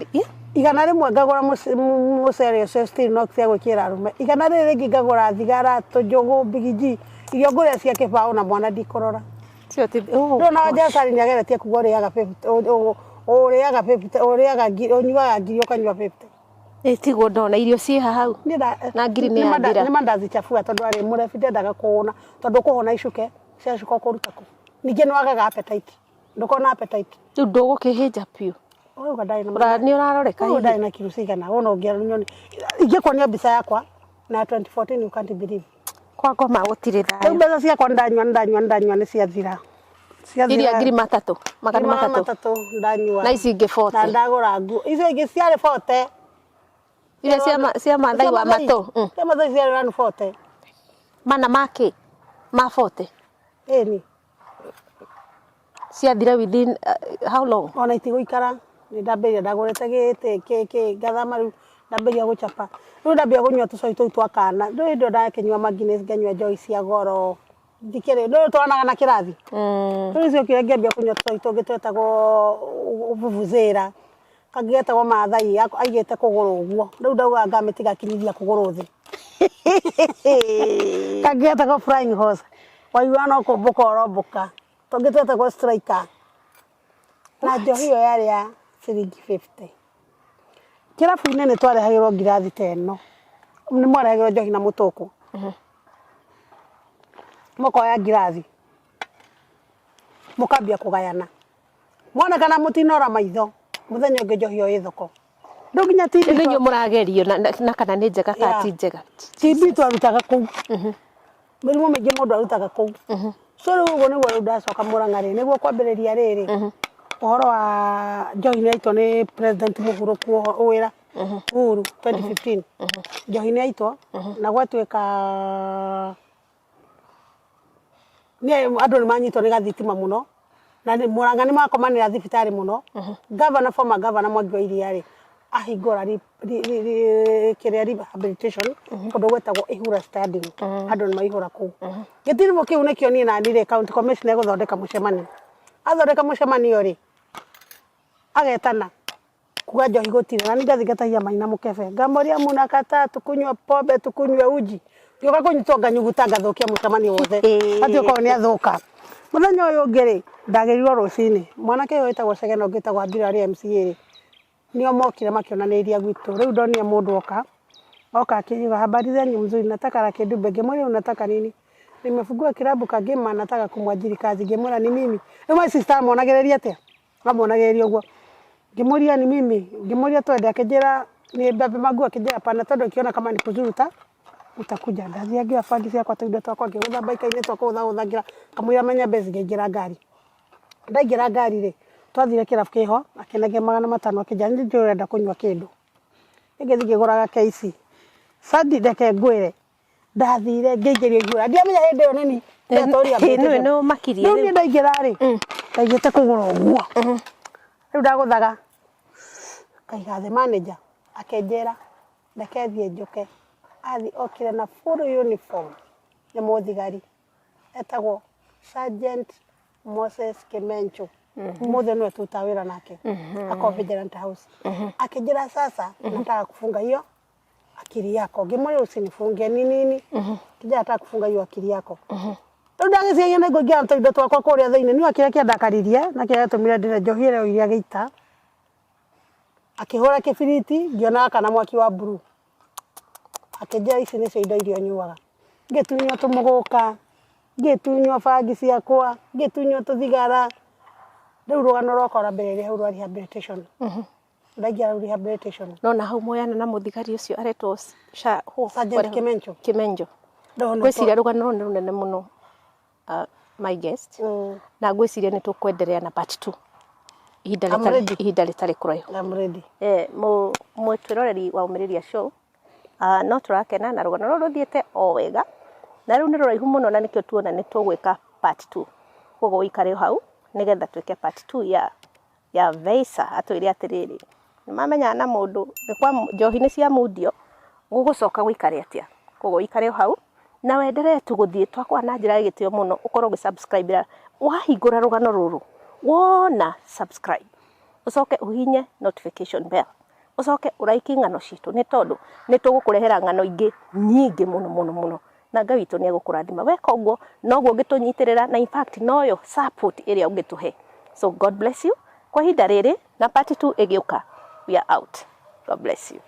igana rimwe ngagura mucere ucio still no cia gwikira arume. Igana ringi ngagura thigara tujugu bigiji irio ngure cia kibao na mwana ndikorora. Cio ti no na jasari ni ageretie kugoriaga 50 uriaga 50 uriaga onyuaga ngiri ukanyua 50. Etigo ndona irio ci hau na ngiri ni yathira ni mandazi chafua tondu ari murebi ndendaga kuona tondu kuhona icuke cia cuka kuruta ku ninge no agaga appetite ndukona appetite riu ndugukihinja piu uga ndai na ni uraroreka hivi ndai na kilo cigana wona ungiara nyoni ingikuonia mbica yakwa na 2014 you can't believe kwa ngoma gutire thayo mbeca ciakwa ndanyua ni ciathira iria ngiri matatu magana matatu ndanyua na ici ingi 40 na ndagura nguo icio ingi ciari 40 ile cia mathai wa mato cia mathai ciari 40 mana make ma 40 eni ciathira within how long ona itiguikara ni ndambiria ndagurete gite ngathama riu ndambiria guchapa riu ndambia kunyua tucoi tuu twa kana riu ndo ndakinyua magines nganyua joy cia goro ndikire ndo twanaga na kirathi riu cio kire ngambia kunyua tucoi tungi twetagwo vuvuzera kagietagwo mathai aigite kuguru uguo riu ndauga ngamitiga kinyithia kuguru thi kagietagwo flying horse waigua no kumbuka orombuka tungi twetagwo striker na njohi yo yari ya ciringi 50 kirabu nene twarehagirwo ngirathi teno ni mwarehagirwo njohi na mutuku mukoya ngirathi mukambia kugayana mwana kana mutinora maitho muthenya ungi njohi yo ithoko nduginya TV ninyo muragerio na kana ni njega ka ti njega TV twarutaga kuu mirimu mingi mundu arutaga kuu so riu uguo niguo riu ndacoka Murang'a niguo kwambiriria riri uhoro wa njohi ni aitwo ni president muhuruku wira Uhuru 2015 njohi ni aitwo na gwatuika ni andu ni manyitwo ni gathitima muno na Murang'a ni makomanira thibitari muno governor former governor Mwangi wa Iria ri ahingura kiria rehabilitation kundu gwetagwo Ihura Stadium andu ni maihura kuu gitirimo kiu nikio ni na ndire county commissioner guthondeka mucemani athondeka mucemanio ri agetana kuga njohi gutire na ningathingatagia Maina Mukebe ngamoria munakata tukunywa pombe tukunywa uji ngioka kunyitwo nganyuguta ngathukia mucemanio wothe ati uko ni athuka muthenya uyu ngiri ndagerirwo rucini mwanake uyu wetagwo Segena ngitagwo Abirari MCA ri nio mokire makionaniria gwitu riu ndonia mundu oka akiuga habari zenyu mzuri nataka rake dube ngemwona unataka nini nimefungua kilabu kagema nataka kumwajiri kazi ngemwona ni mimi ndio sister muonagereria atia amuonagereria uguo ngemuria ni mimi ngemuria twende akijira ni babe magu akijira pana todo kiona kama ni kuzuruta utakuja ndazi yake afandi cia kwa tuindo twakwa ngegutha baika ine twakwa uthagira kamwira menya bezi ngegira ngari ndagira ngari ri twathire kirabu kiho akenege 500 akijani ndurenda kunywa kindu ngethi ngiguraga KC sadi ndeke ngwire ndathire ngeigerio igura ndiamenya hindi yo nini ndatoria mbere no makirie ndio ndaigera ri ndaigite kugura uguo riu ndaguthaga kaiga the manager akenjera ndakethie njuke athi okire na full uniform ni muthigari etagwo Sergeant Moses Kimencho mothe no tutawira nake ako Vigilant House akenjera sasa nataka kufunga hiyo akili yako ngimwe usinifunge nini kija nataka kufunga hiyo akili yako ndo ndagiciria nego ngia ntoindo twakwa kuria thiini ni akira kia ndakaririe na kia tumira ndire njohire iria geita akihora kibiriti ngiona kana mwaki wa blue akejea ici ni cio irio nyuaga ngitunywa tumuguka ngitunywa bangi ciakwa ngitunywa tuthigara riu rugano rokora mbere ria urwa rehabilitation ndagia rehabilitation no na hau moyana na muthigari ucio aretwo Sergeant Kimenjo gwiciria rugano ni runene muno my guest na gwiciria ni tukwenderea na part 2 ihinda ritari kuraihu I'm ready mwetwiroreri wa Umiriria Show no turakena na rugano ruru ruthiete o wega na riu ni ruraihu muno na nikio tuona ni tugwika part 2 koguo ikare hau nigetha twike part 2 ya Veisa atwire atiriri nimamenya na mundu ni kwa njohi ni cia mundio gugucoka gwikare atia koguo ikare hau na wenderee tuguthie twakwa na njira gitio muno ukorwo gisubscribe wahingura rugano ruru wona subscribe ucoke uhinye notification bell ucoke uraiki ngano citu ni tondu ni tugukurehera ngano ingi nyingi muno na Ngai witu ni egukurathima weka uguo noguo ngitunyitirira na in fact noyo support iria ungituhe so God bless you kwa hinda riri na part 2 igiuka we are out God bless you